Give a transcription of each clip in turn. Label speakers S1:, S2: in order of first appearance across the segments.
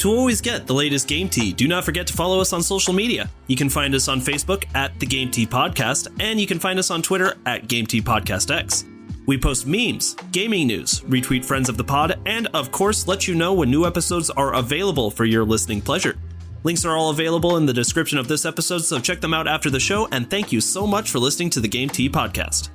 S1: To always get the latest Game Tea, do not forget to follow us on social media. You can find us on Facebook at The Game Tea Podcast, and you can find us on Twitter at Game Tea Podcast X. We post memes, gaming news, retweet friends of the pod, and of course let you know when new episodes are available for your listening pleasure. Links are all available in the description of this episode, so check them out after the show, and thank you so much for listening to the Game Tea Podcast.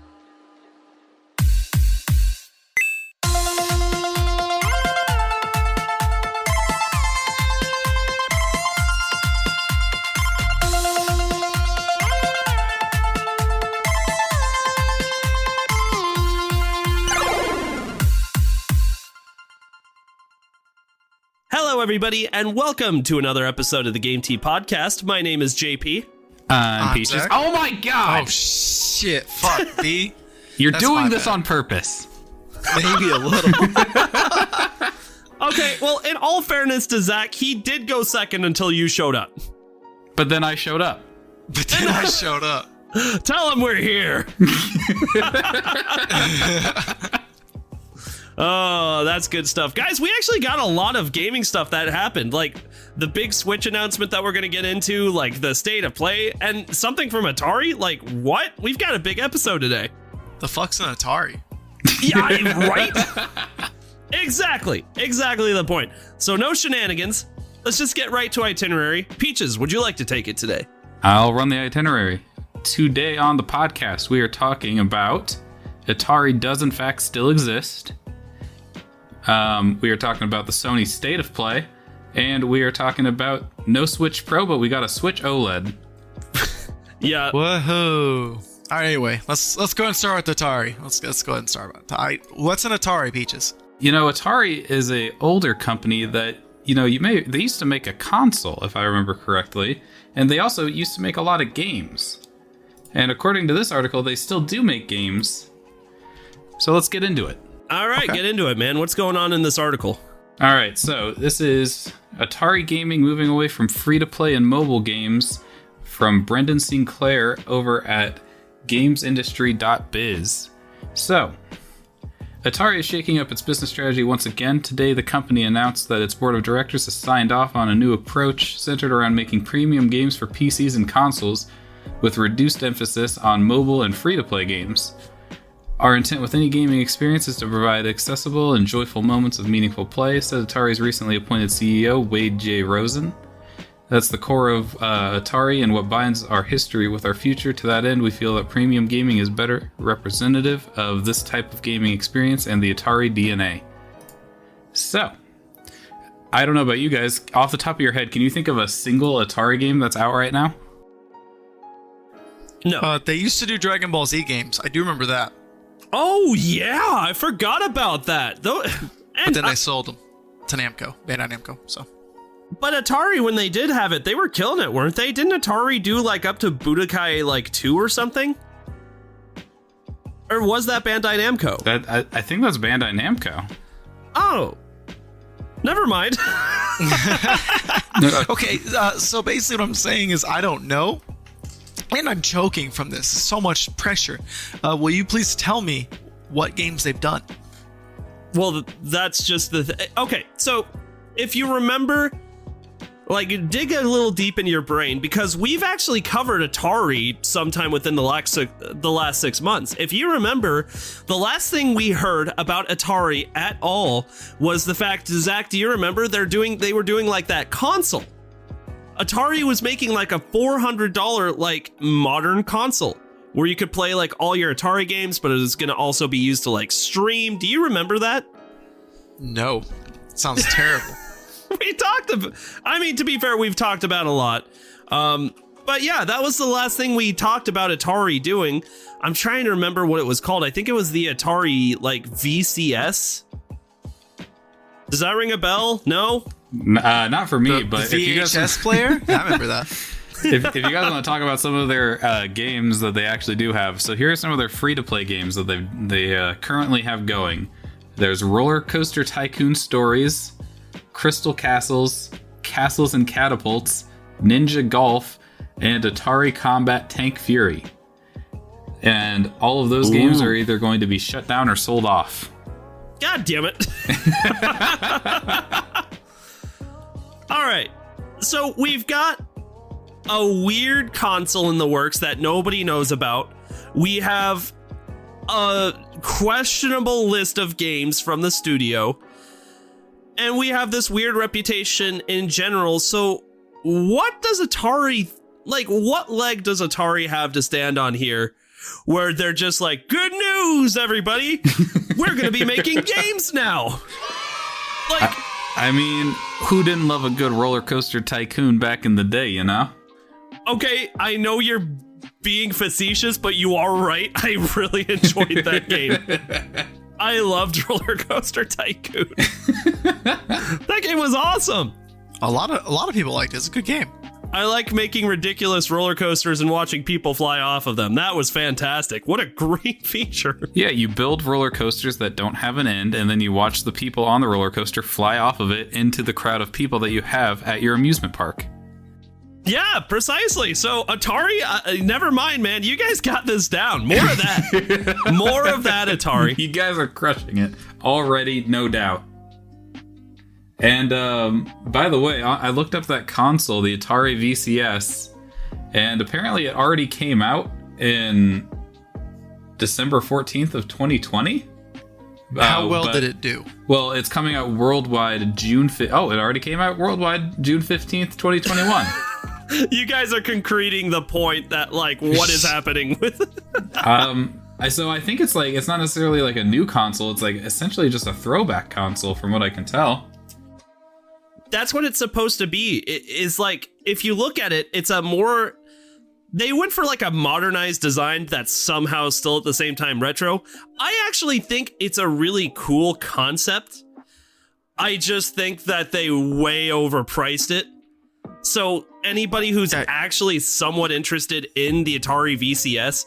S1: Hello, everybody, and welcome to another episode of the Game Tea Podcast. My name is JP.
S2: I'm Peaches.
S3: Zach.
S2: Oh my god!
S3: Oh shit! Fuck, B.
S2: You're
S3: That's
S2: doing
S3: my
S2: this
S3: bad.
S2: on purpose.
S3: Maybe a little.
S1: Okay, well, in all fairness to Zach, he did go second until you showed up.
S2: But then I showed up.
S3: But then I showed up.
S1: Tell him we're here. Oh, that's good stuff. Guys, we actually got a lot of gaming stuff that happened, like the big Switch announcement that we're going to get into, like the state of play, and something from Atari. Like, what? We've got a big episode today.
S3: The fuck's an Atari?
S1: Yeah, right? Exactly the point. So no shenanigans. Let's just get right to itinerary. Peaches, would you like to take it today?
S2: I'll run the itinerary. Today on the podcast, we are talking about Atari does in fact still exist. We are talking about the Sony State of Play, and we are talking about no Switch Pro, but we got a Switch OLED.
S1: Yeah.
S3: Woohoo! All right, anyway, let's go and start with Atari. Let's go ahead and start with Atari. What's an Atari, Peaches?
S2: You know, Atari is a older company that, you know, they used to make a console, if I remember correctly, and they also used to make a lot of games. And according to this article, they still do make games. So let's get into it.
S1: All right,
S3: Okay.
S1: Get into it, man. What's going on in this article?
S2: All right, so this is Atari Gaming moving away from free-to-play and mobile games from Brendan Sinclair over at gamesindustry.biz. So, Atari is shaking up its business strategy once again. Today, the company announced that its board of directors has signed off on a new approach centered around making premium games for PCs and consoles with reduced emphasis on mobile and free-to-play games. Our intent with any gaming experience is to provide accessible and joyful moments of meaningful play, said Atari's recently appointed CEO, Wade J. Rosen. That's the core of Atari and what binds our history with our future. To that end, we feel that premium gaming is better representative of this type of gaming experience and the Atari DNA. So, I don't know about you guys. Off the top of your head, can you think of a single Atari game that's out right now?
S1: No.
S3: They used to do Dragon Ball Z games. I do remember that.
S1: Oh, yeah. I forgot about that.
S3: But then they sold them to Namco, Bandai Namco. So,
S1: But Atari, when they did have it, they were killing it, weren't they? Didn't Atari do like up to Budokai like 2 or something? Or was that Bandai Namco?
S2: I think that's Bandai Namco.
S1: Oh. Never mind.
S3: okay, so basically what I'm saying is I don't know. And I'm choking from this. So much pressure. Will you please tell me what games they've done?
S1: Well, that's just the okay, so if you remember, like, dig a little deep into your brain, because we've actually covered Atari sometime within the last 6 months. If you remember, the last thing we heard about Atari at all was the fact, Zach, do you remember they were doing like that console? Atari was making like a $400 like modern console where you could play like all your Atari games, but it was going to also be used to like stream. Do you remember that?
S3: No. Sounds terrible.
S1: We talked about, I mean, to be fair, we've talked about a lot. But yeah, that was the last thing we talked about Atari doing. I'm trying to remember what it was called. I think it was the Atari like VCS. Does that ring a bell? No?
S2: Not for me, but
S3: the
S2: if you
S3: VHS
S2: guys
S3: player? I remember that.
S2: if you guys want to talk about some of their games that they actually do have, so here are some of their free-to-play games that they currently have going. There's Roller Coaster Tycoon Stories, Crystal Castles, Castles and Catapults, Ninja Golf, and Atari Combat Tank Fury. And all of those games are either going to be shut down or sold off.
S1: God damn it. So we've got a weird console in the works that nobody knows about. We have a questionable list of games from the studio. And we have this weird reputation in general. So what does Atari, like, what leg does Atari have to stand on here where they're just like, good news, everybody, we're going to be making games now? Like,
S2: I mean, who didn't love a good roller coaster tycoon back in the day, you know?
S1: Okay, I know you're being facetious, but you are right. I really enjoyed that game. I loved Roller Coaster Tycoon. That game was awesome.
S3: A lot of people liked it. It's a good game.
S1: I like making ridiculous roller coasters and watching people fly off of them. That was fantastic. What a great feature.
S2: Yeah, you build roller coasters that don't have an end, and then you watch the people on the roller coaster fly off of it into the crowd of people that you have at your amusement park.
S1: Yeah, precisely. So Atari, never mind, man. You guys got this down. More of that. More of that, Atari.
S2: You guys are crushing it already, no doubt. And by the way, I looked up that console, the Atari VCS, and apparently it already came out in December 14th of 2020.
S3: How well did it do?
S2: Well, it's coming out worldwide June 5th. Oh, it already came out worldwide June 15th, 2021.
S1: You guys are concreting the point that, like, what is happening with
S2: So I think it's like, it's not necessarily like a new console. It's like essentially just a throwback console from what I can tell.
S1: That's what it's supposed to be. It is like, if you look at it, it's a more, they went for like a modernized design that's somehow still at the same time retro. I actually think it's a really cool concept. I just think that they way overpriced it. So anybody who's actually somewhat interested in the Atari VCS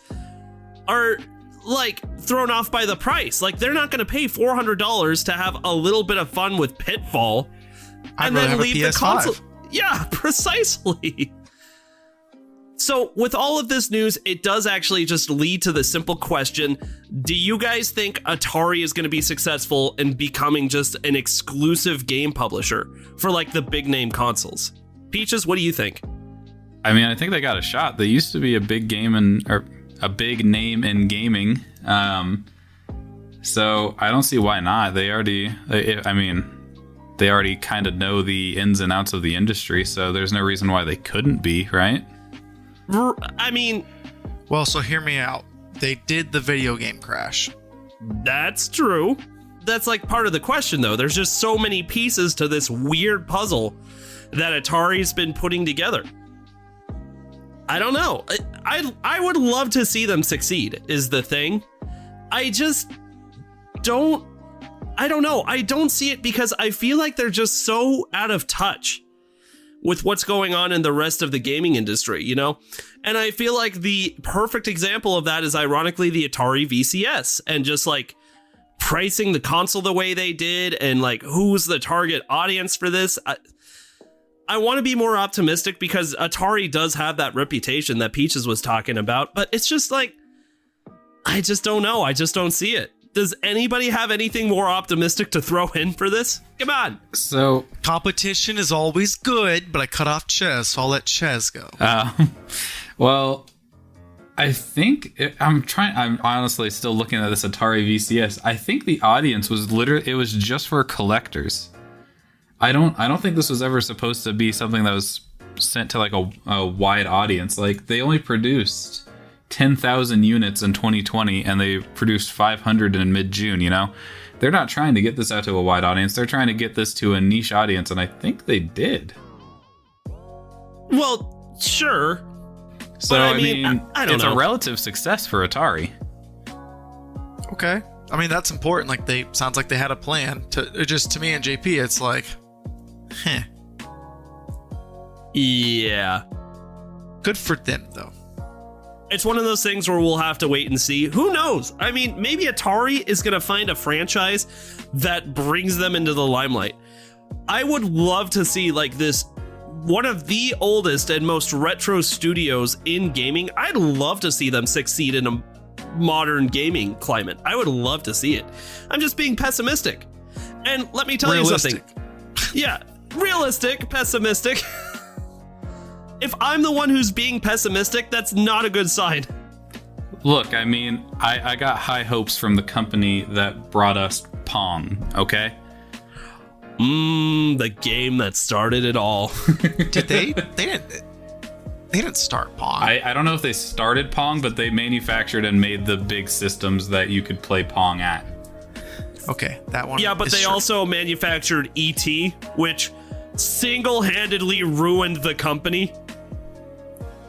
S1: are like thrown off by the price. Like, they're not going to pay $400 to have a little bit of fun with Pitfall and then leave the console. Yeah, precisely. So with all of this news, it does actually just lead to the simple question: do you guys think Atari is going to be successful in becoming just an exclusive game publisher for like the big name consoles? Peaches, what do you think?
S2: I mean, I think they got a shot. They used to be a big a big name in gaming. So I don't see why not. They already kind of know the ins and outs of the industry, so there's no reason why they couldn't be, right?
S1: I mean,
S3: well, so hear me out. They did the video game crash.
S1: That's true. That's like part of the question, though. There's just so many pieces to this weird puzzle that Atari's been putting together. I don't know. I would love to see them succeed, is the thing. I just don't. I don't know. I don't see it because I feel like they're just so out of touch with what's going on in the rest of the gaming industry, you know? And I feel like the perfect example of that is ironically the Atari VCS, and just like pricing the console the way they did, and like who's the target audience for this. I want to be more optimistic because Atari does have that reputation that Peaches was talking about, but it's just like, I just don't know. I just don't see it. Does anybody have anything more optimistic to throw in for this? Come on.
S2: So
S3: competition is always good, but I cut off Ches, so I'll let Ches go.
S2: Well, I think I'm honestly still looking at this Atari VCS. I think the audience was it was just for collectors. I don't think this was ever supposed to be something that was sent to like a wide audience. Like, they only produced 10,000 units in 2020, and they produced 500 in mid-June, you know? They're not trying to get this out to a wide audience. They're trying to get this to a niche audience, and I think they did.
S1: Well, sure.
S2: So,
S1: but
S2: I mean,
S1: I don't
S2: it's
S1: know.
S2: a relative success for Atari.
S3: Okay. I mean, that's important. Like, sounds like they had a plan. To me and JP, it's like,
S1: Yeah.
S3: Good for them, though.
S1: It's one of those things where we'll have to wait and see. Who knows? I mean, maybe Atari is going to find a franchise that brings them into the limelight. I would love to see like this, one of the oldest and most retro studios in gaming. I'd love to see them succeed in a modern gaming climate. I would love to see it. I'm just being pessimistic. And let me tell you something. Yeah, realistic, pessimistic. If I'm the one who's being pessimistic, that's not a good sign.
S2: Look, I mean, I got high hopes from the company that brought us Pong, okay?
S1: The game that started it all.
S3: Did they? They didn't start Pong.
S2: I don't know if they started Pong, but they manufactured and made the big systems that you could play Pong at.
S3: Okay, that one.
S1: Yeah, but they
S3: true.
S1: also manufactured E.T., which single-handedly ruined the company.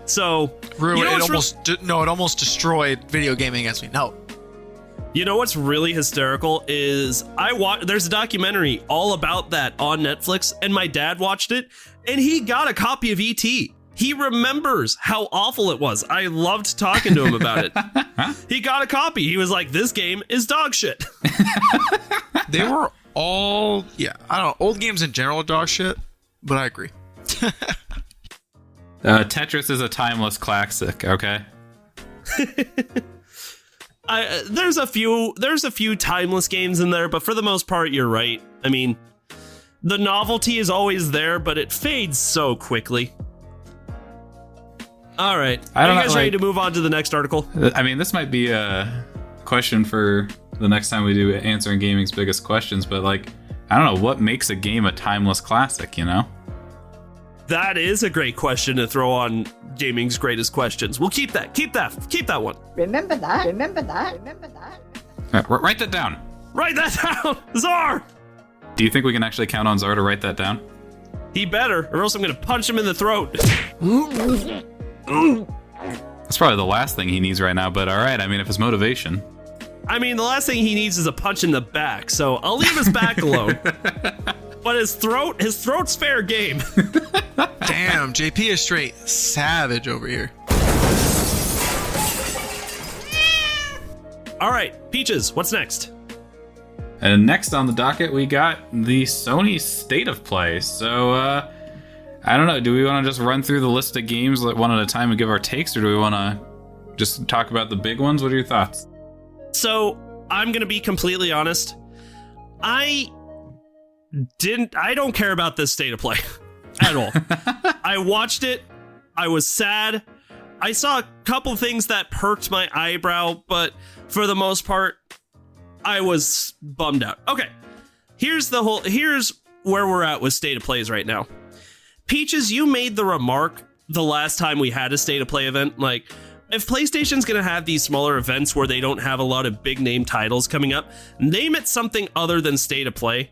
S1: So,
S3: it almost destroyed video gaming as we know.
S1: You know what's really hysterical is there's a documentary all about that on Netflix, and my dad watched it, and he got a copy of E.T. He remembers how awful it was. I loved talking to him about it. He got a copy. He was like, this game is dog shit.
S3: They were all, I don't know, old games in general are dog shit, but I agree.
S2: Tetris is a timeless classic, okay?
S1: There's a few timeless games in there, but for the most part, you're right. I mean, the novelty is always there, but it fades so quickly. All right. Are you guys ready to move on to the next article?
S2: I mean, this might be a question for the next time we do answering gaming's biggest questions, but like, I don't know, what makes a game a timeless classic, you know?
S1: That is a great question to throw on gaming's greatest questions. We'll keep that one.
S4: Remember that.
S2: Write that down.
S1: Write that down, Czar.
S2: Do you think we can actually count on Czar to write that down?
S1: He better, or else I'm gonna punch him in the throat.
S2: That's probably the last thing he needs right now, but all right, I mean, if it's motivation.
S1: I mean, the last thing he needs is a punch in the back, so I'll leave his back alone. But his throat's fair game.
S3: Damn, JP is straight savage over here.
S1: All right, Peaches, what's next?
S2: And next on the docket, we got the Sony State of Play. So, I don't know, do we want to just run through the list of games one at a time and give our takes, or do we want to just talk about the big ones? What are your thoughts?
S1: So, I'm going to be completely honest. I don't care about this State of Play at all. I watched it. I was sad. I saw a couple things that perked my eyebrow, but for the most part, I was bummed out. Okay, here's where we're at with State of Plays right now. Peaches, you made the remark the last time we had a State of Play event, like, if PlayStation's gonna have these smaller events where they don't have a lot of big name titles coming up, name it something other than State of Play.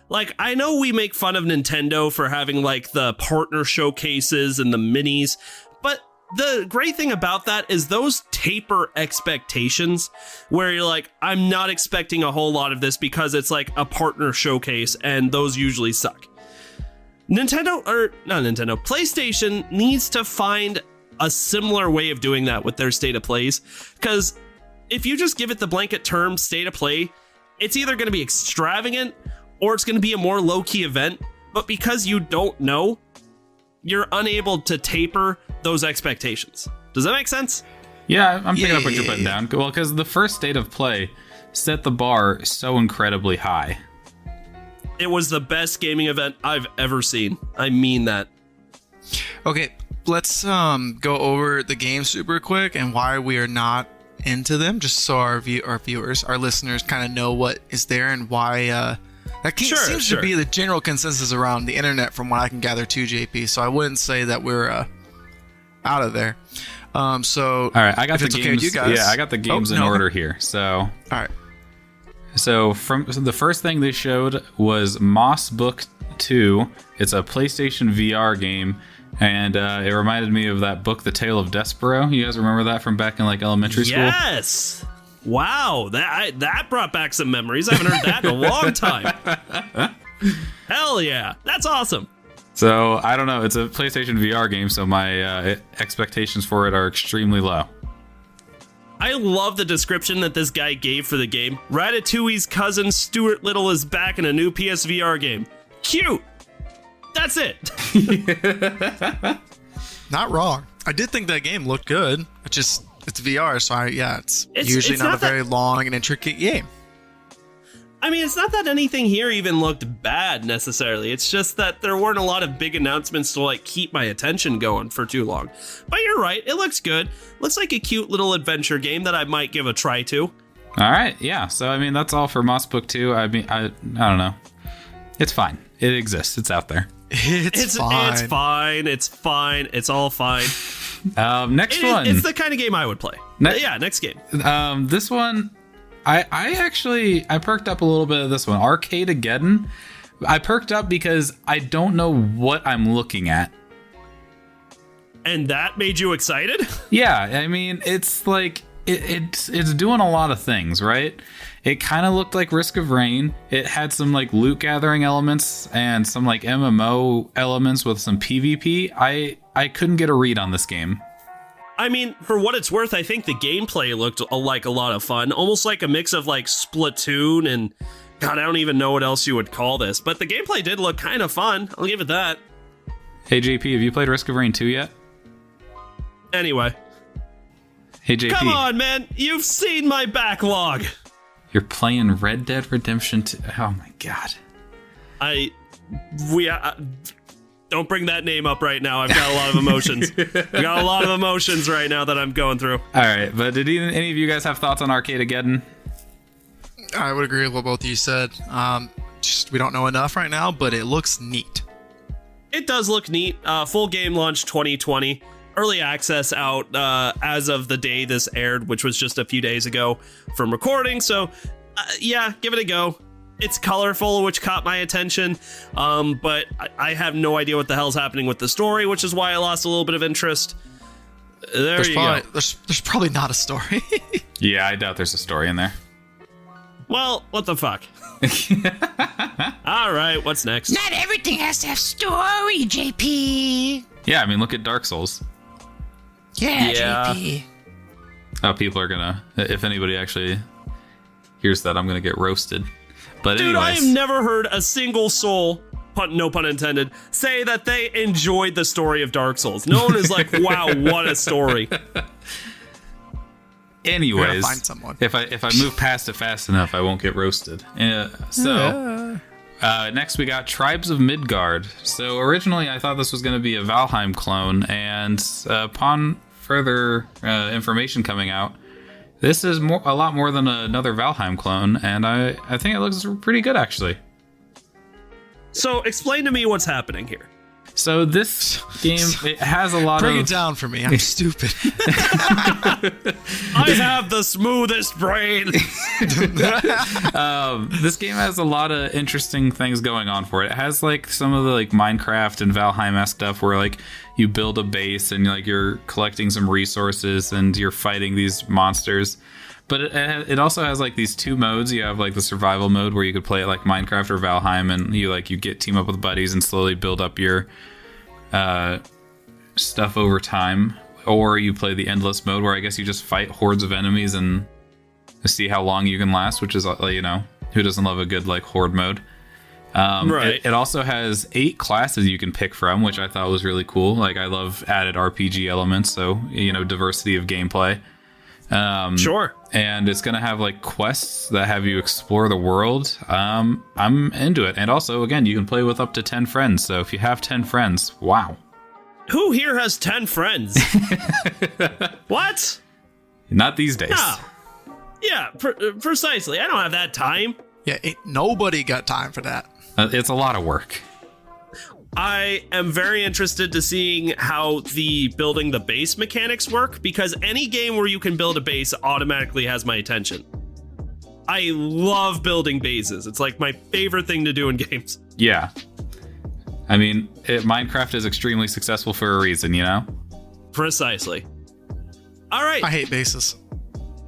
S1: Like, I know we make fun of Nintendo for having, like, the partner showcases and the minis, but the great thing about that is those taper expectations, where you're like, I'm not expecting a whole lot of this because it's, like, a partner showcase, and those usually suck. PlayStation needs to find a similar way of doing that with their State of Plays, because if you just give it the blanket term State of Play, it's either going to be extravagant or it's going to be a more low-key event, but because you don't know, you're unable to taper those expectations. Does that make sense?
S2: Yeah, I'm picking up what you're putting down. Well, because the first State of Play set the bar so incredibly high.
S1: It was the best gaming event I've ever seen. I mean that.
S3: Okay, let's go over the game super quick and why we are not into them, just so our viewers, our listeners kind of know what is there and why... That seems to be the general consensus around the internet from what I can gather too, JP. So I wouldn't say that we're out of there. So
S2: all right, I got the games.
S3: Okay with you guys.
S2: Yeah, I got the games in order here. So
S3: all right.
S2: So the first thing they showed was Moss Book 2. It's a PlayStation VR game, and it reminded me of that book, The Tale of Despero. You guys remember that from back in like elementary school?
S1: Yes. Wow, that brought back some memories. I haven't heard that in a long time. Hell yeah, that's awesome.
S2: So, I don't know, it's a PlayStation VR game, so my expectations for it are extremely low.
S1: I love the description that this guy gave for the game. Ratatouille's cousin Stuart Little is back in a new PSVR game. Cute! That's it.
S3: Not wrong. I did think that game looked good. It's VR, so it's usually not a very long and intricate game.
S1: I mean, it's not that anything here even looked bad necessarily. It's just that there weren't a lot of big announcements to like keep my attention going for too long. But you're right, it looks good. Looks like a cute little adventure game that I might give a try to.
S2: All right, yeah. So I mean, that's all for Moss Book 2. I mean, I don't know. It's fine. It exists. It's out there.
S3: It's fine.
S1: It's fine. It's fine. It's all fine.
S2: Next one.
S1: It's the kind of game I would play. Next game.
S2: This one, I actually perked up a little bit of this one. Arcade-ageddon. I perked up because I don't know what I'm looking at.
S1: And that made you excited?
S2: Yeah, I mean, it's like it's doing a lot of things, right? It kind of looked like Risk of Rain. It had some like loot gathering elements and some like MMO elements with some PvP. I couldn't get a read on this game.
S1: I mean, for what it's worth, I think the gameplay looked like a lot of fun. Almost like a mix of like Splatoon and God, I don't even know what else you would call this. But the gameplay did look kind of fun. I'll give it that.
S2: Hey JP, have you played Risk of Rain 2 yet?
S1: Anyway.
S2: Hey JP.
S1: Come on, man. You've seen my backlog.
S2: You're playing Red Dead Redemption 2. Oh my God.
S1: Don't bring that name up right now. I've got a lot of emotions. I've got a lot of emotions right now that I'm going through.
S2: All right, but did any of you guys have thoughts on Arcade-ageddon?
S3: I would agree with what both of you said. Just we don't know enough right now, but it looks neat.
S1: It does look neat. Full game launch 2020. Early access out as of the day this aired, which was just a few days ago from recording. So, yeah, give it a go. It's colorful, which caught my attention, but I have no idea what the hell's happening with the story, which is why I lost a little bit of interest. There's
S3: probably not a story.
S2: Yeah, I doubt there's a story in there.
S1: Well, what the fuck? All right, what's next?
S4: Not everything has to have story, JP.
S2: Yeah, I mean, look at Dark Souls.
S4: Yeah,
S1: Yeah.
S4: JP.
S2: Oh, people are gonna, if anybody actually hears that, I'm gonna get roasted. But
S1: Dude, I
S2: anyways.
S1: have never heard a single soul, no pun intended, say that they enjoyed the story of Dark Souls. No one is like, wow, what a story.
S2: Anyways,
S3: find someone.
S2: if I move past it fast enough, I won't get roasted. Next we got Tribes of Midgard. So originally I thought this was going to be a Valheim clone, and upon further information coming out, this is a lot more than another Valheim clone, and I think it looks pretty good actually.
S1: So explain to me what's happening here.
S2: So this game, it has a lot
S3: Bring
S2: of...
S3: it down for me. I'm stupid.
S1: I have the smoothest brain.
S2: This game has a lot of interesting things going on for it. It has like some of the like Minecraft and Valheim-esque stuff where like you build a base and like you're collecting some resources and you're fighting these monsters. But it also has like these two modes. You have like the survival mode where you could play it like Minecraft or Valheim, and you get team up with buddies and slowly build up your stuff over time. Or you play the endless mode where I guess you just fight hordes of enemies and see how long you can last, which is, who doesn't love a good like horde mode?
S1: Right.
S2: It also has 8 classes you can pick from, which I thought was really cool. Like I love added RPG elements, so diversity of gameplay.
S1: Sure.
S2: And it's gonna have like quests that have you explore the world. I'm into it. And also, again, you can play with up to 10 friends. So if you have 10 friends, wow.
S1: Who here has 10 friends? What?
S2: Not these days.
S1: No. Yeah, precisely. I don't have that time.
S3: Yeah, nobody got time for that.
S2: It's a lot of work.
S1: I am very interested to seeing how the building the base mechanics work, because any game where you can build a base automatically has my attention. I love building bases. It's like my favorite thing to do in games.
S2: Yeah. I mean, Minecraft is extremely successful for a reason,
S1: Precisely. All right.
S3: I hate bases.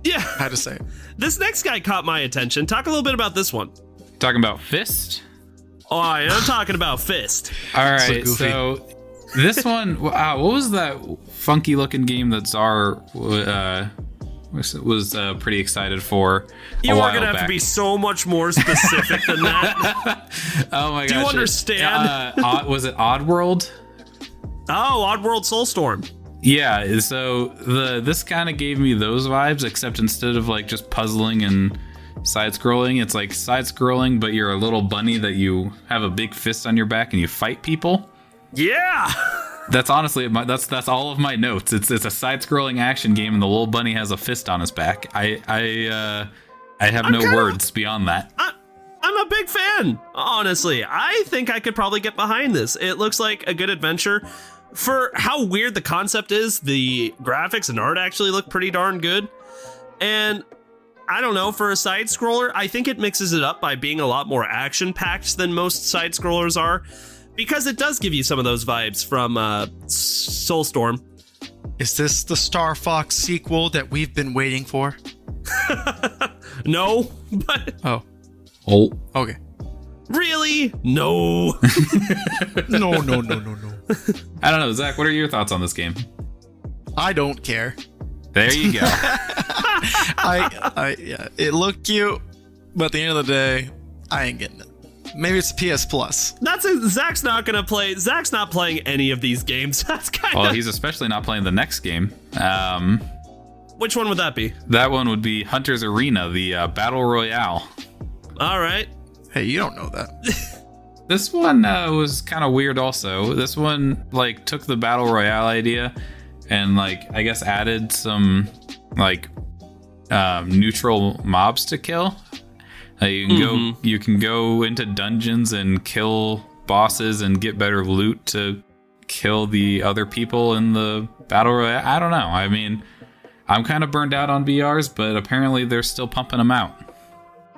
S1: Yeah.
S3: I had to say it.
S1: This next guy caught my attention. Talk a little bit about this one.
S2: Talking about Fist?
S1: Oh, I am talking about Fist.
S2: All right,
S3: goofy.
S2: so this one, wow, what was that funky looking game that Czar was pretty excited for?
S1: You are going to have to be so much more specific than that.
S2: Oh my gosh.
S1: Do you understand?
S2: Was it Oddworld?
S1: Oh, Oddworld Soulstorm.
S2: Yeah, so this kind of gave me those vibes, except instead of like just puzzling and side-scrolling. It's like side-scrolling, but you're a little bunny that you have a big fist on your back and you fight people.
S1: Yeah.
S2: That's honestly that's all of my notes. It's a side-scrolling action game, and the little bunny has a fist on his back. I have no words beyond that.
S1: I'm a big fan, honestly. I think I could probably get behind this. It looks like a good adventure. For how weird the concept is, the graphics and art actually look pretty darn good. And I don't know, for a side scroller, I think it mixes it up by being a lot more action packed than most side scrollers are, because it does give you some of those vibes from Soulstorm.
S3: Is this the Star Fox sequel that we've been waiting for?
S1: No, but
S3: Oh, okay.
S1: really? No.
S3: No.
S2: I don't know, Zach. What are your thoughts on this game?
S3: I don't care.
S2: There you go.
S3: Yeah, it looked cute, but at the end of the day, I ain't getting it. Maybe it's PS Plus.
S1: Zach's not gonna play. Zach's not playing any of these games. That's kind of.
S2: Well, he's especially not playing the next game.
S1: Which one would that be?
S2: That one would be Hunter's Arena, the Battle Royale.
S1: All right.
S3: Hey, you don't know that.
S2: This one was kind of weird also. This one, like, took the Battle Royale idea and, like, I guess added some, like, neutral mobs to kill. You can go into dungeons and kill bosses and get better loot to kill the other people in the Battle Royale. I don't know. I mean, I'm kind of burned out on BRs, but apparently they're still pumping them out.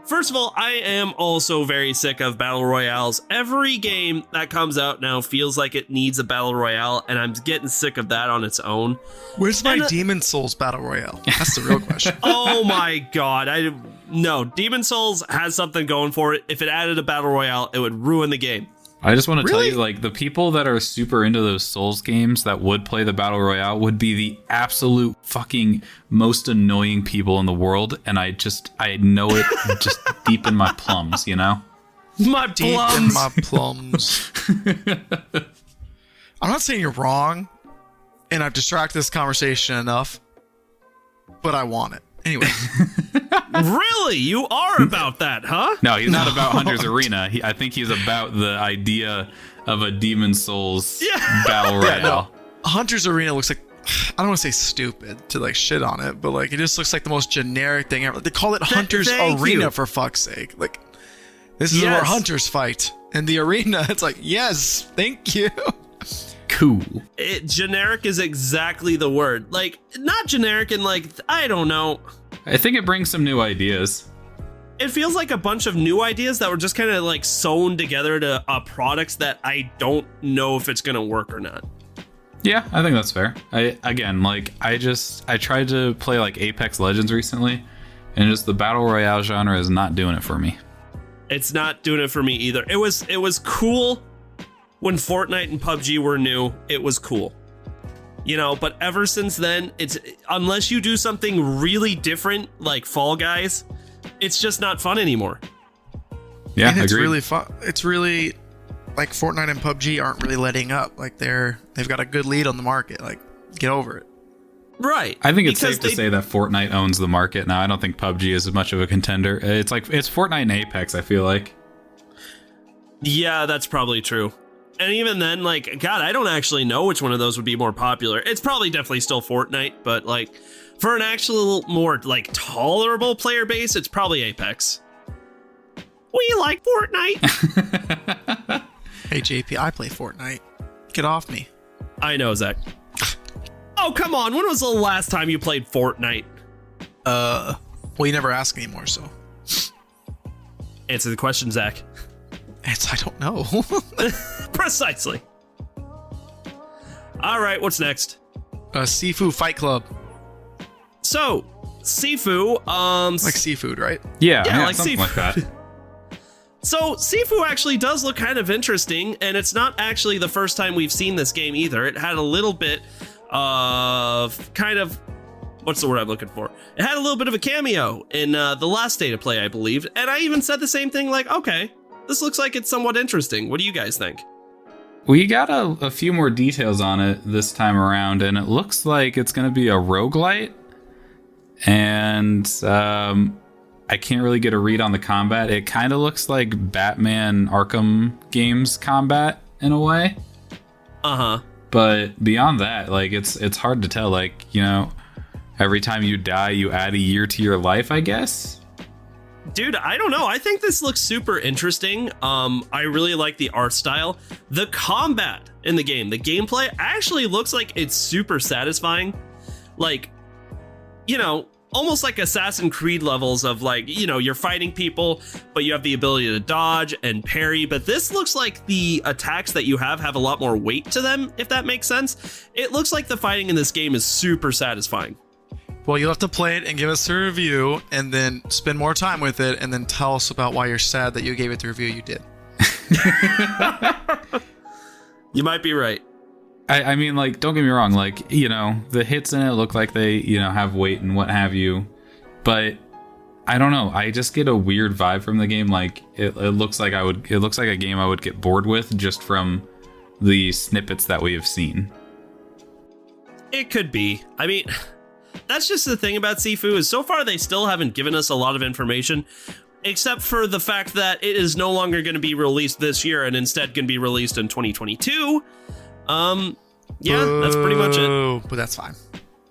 S1: First of all, I am also very sick of Battle Royales. Every game that comes out now feels like it needs a Battle Royale, and I'm getting sick of that on its own.
S3: Where's my Demon Souls Battle Royale? That's the real question.
S1: Oh my god. No, Demon Souls has something going for it. If it added a Battle Royale, it would ruin the game.
S2: I just want to tell
S3: Really?
S2: you, like, the people that are super into those Souls games that would play the Battle Royale would be the absolute fucking most annoying people in the world, and I know it just deep in my plums, you know?
S1: My
S3: Deep
S1: plums.
S3: in my plums. I'm not saying you're wrong, and I've distracted this conversation enough, but I want it. Anyway.
S1: Really? You are about that, huh?
S2: No, he's not about Hunter's Arena. I think he's about the idea of a Demon Souls Battle Royale.
S3: Yeah, no. Hunter's Arena looks like, I don't want to say stupid to like shit on it, but like it just looks like the most generic thing ever. They call it Hunter's
S1: thank
S3: Arena
S1: you.
S3: for fuck's sake. Like, this is
S1: Yes.
S3: where hunters fight. In the arena, it's like, yes, thank you.
S2: Cool.
S1: Generic is exactly the word. Like, not generic and like, I don't know.
S2: I think it brings some new ideas.
S1: It feels like a bunch of new ideas that were just kind of like sewn together to products that I don't know if it's going to work or not.
S2: Yeah, I think that's fair. I tried to play like Apex Legends recently, and just the Battle Royale genre is not doing it for me.
S1: It's not doing it for me either. It was cool when Fortnite and PUBG were new. It was cool. You know, but ever since then, it's unless you do something really different like Fall Guys, it's just not fun anymore.
S2: Yeah,
S3: And it's
S2: agreed.
S3: really fun. It's really like Fortnite and PUBG aren't really letting up. Like they've got a good lead on the market. Like, get over it.
S1: Right.
S2: I think it's
S1: Because
S2: safe to say that Fortnite owns the market now. I don't think PUBG is as much of a contender. It's Fortnite and Apex, I feel like.
S1: Yeah, that's probably true. And even then, like, God, I don't actually know which one of those would be more popular. It's probably definitely still Fortnite, but like for an actual more like tolerable player base, it's probably Apex. We like Fortnite.
S3: Hey JP, I play Fortnite. Get off me.
S1: I know, Zach. Oh, come on. When was the last time you played Fortnite?
S3: Well, you never ask anymore, so
S1: Answer the question, Zach.
S3: I don't know.
S1: Precisely. All right, what's next?
S3: Sifu Fight Club.
S1: So, Sifu,
S3: Like seafood, right?
S2: Yeah,
S1: Yeah, like
S2: something like that.
S1: So, Sifu actually does look kind of interesting, and it's not actually the first time we've seen this game either. It had a little bit of kind of, what's the word I'm looking for? It had a little bit of a cameo in the last State of Play, I believe, and I even said the same thing, like, okay, this looks like it's somewhat interesting. What do you guys think?
S2: We got a few more details on it this time around, and it looks like it's going to be a roguelite. And I can't really get a read on the combat. It kind of looks like Batman Arkham games combat in a way.
S1: Uh-huh.
S2: But beyond that, like it's hard to tell. Like, you know, every time you die, you add a year to your life, I guess.
S1: Dude, I don't know. I think this looks super interesting. I really like the art style. The combat in the game, the gameplay actually looks like it's super satisfying. Like, you know, almost like Assassin's Creed levels of like, you know, you're fighting people, but you have the ability to dodge and parry. But this looks like the attacks that you have a lot more weight to them, if that makes sense. It looks like the fighting in this game is super satisfying.
S3: Well, you'll have to play it and give us a review, and then spend more time with it, and then tell us about why you're sad that you gave it the review you did.
S1: You might be right.
S2: I mean, like, don't get me wrong. Like, you know, the hits in it look like they, you know, have weight and what have you. But I don't know. I just get a weird vibe from the game. Like, it looks like it looks like a game I would get bored with just from the snippets that we have seen.
S1: It could be. I mean, that's just the thing about Sifu is so far they still haven't given us a lot of information, except for the fact that it is no longer going to be released this year and instead can be released in 2022. Yeah, that's pretty much it.
S3: But that's fine.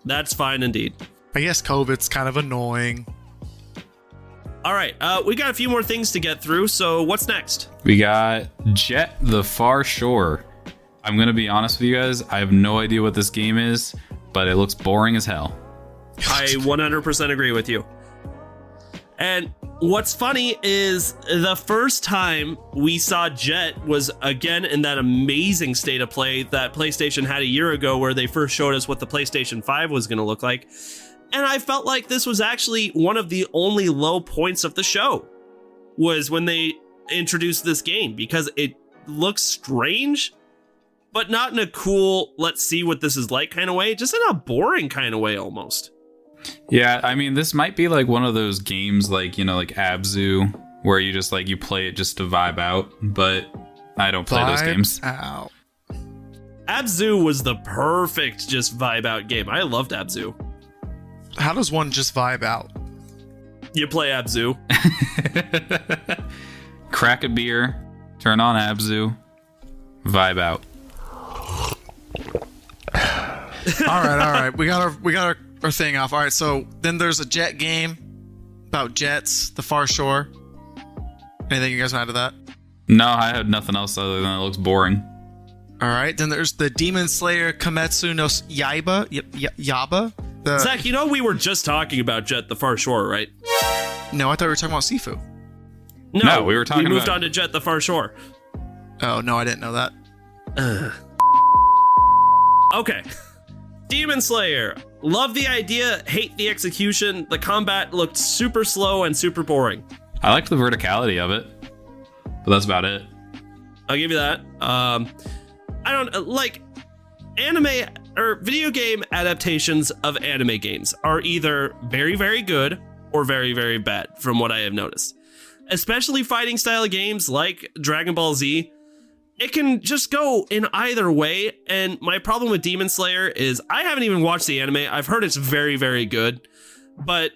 S1: That's fine indeed.
S3: I guess COVID's kind of annoying.
S1: All right, we got a few more things to get through, so what's next?
S2: We got Jet the Far Shore. I'm going to be honest with you guys. I have no idea what this game is, but it looks boring as hell.
S1: I 100% agree with you. And what's funny is the first time we saw Jet was again in that amazing state of play that PlayStation had a year ago where they first showed us what the PlayStation 5 was going to look like. And I felt like this was actually one of the only low points of the show was when they introduced this game because it looks strange, but not in a cool, let's see what this is like kind of way, just in a boring kind of way almost.
S2: Yeah, I mean, this might be like one of those games like, you know, like Abzu, where you just like, you play it just to vibe out, but I don't play those games.
S3: Out.
S1: Abzu was the perfect just vibe out game. I loved Abzu.
S3: How does one just vibe out?
S1: You play Abzu.
S2: Crack a beer, turn on Abzu, vibe out.
S3: All right. We got our thing off. All right, so then there's a Jet game about jets, the Far Shore. Anything you guys want to add to that?
S2: No, I had nothing else other than it looks boring.
S3: All right, then there's the Demon Slayer Kimetsu no Yaiba.
S1: Zach, you know we were just talking about Jet the Far Shore, right?
S3: No, I thought we were talking about Sifu.
S2: No, we were talking
S1: We moved
S2: about-
S1: on to Jet the Far Shore.
S3: Oh, no, I didn't know that.
S1: Okay. Demon Slayer. Love the idea, hate the execution. The combat looked super slow and super boring.
S2: I liked the verticality of it, but that's about it.
S1: I'll give you that. I don't like anime or video game adaptations of anime games are either very, very good or very, very bad from what I have noticed. Especially fighting style games like Dragon Ball Z. It can just go in either way. And my problem with Demon Slayer is I haven't even watched the anime. I've heard it's very, very good. But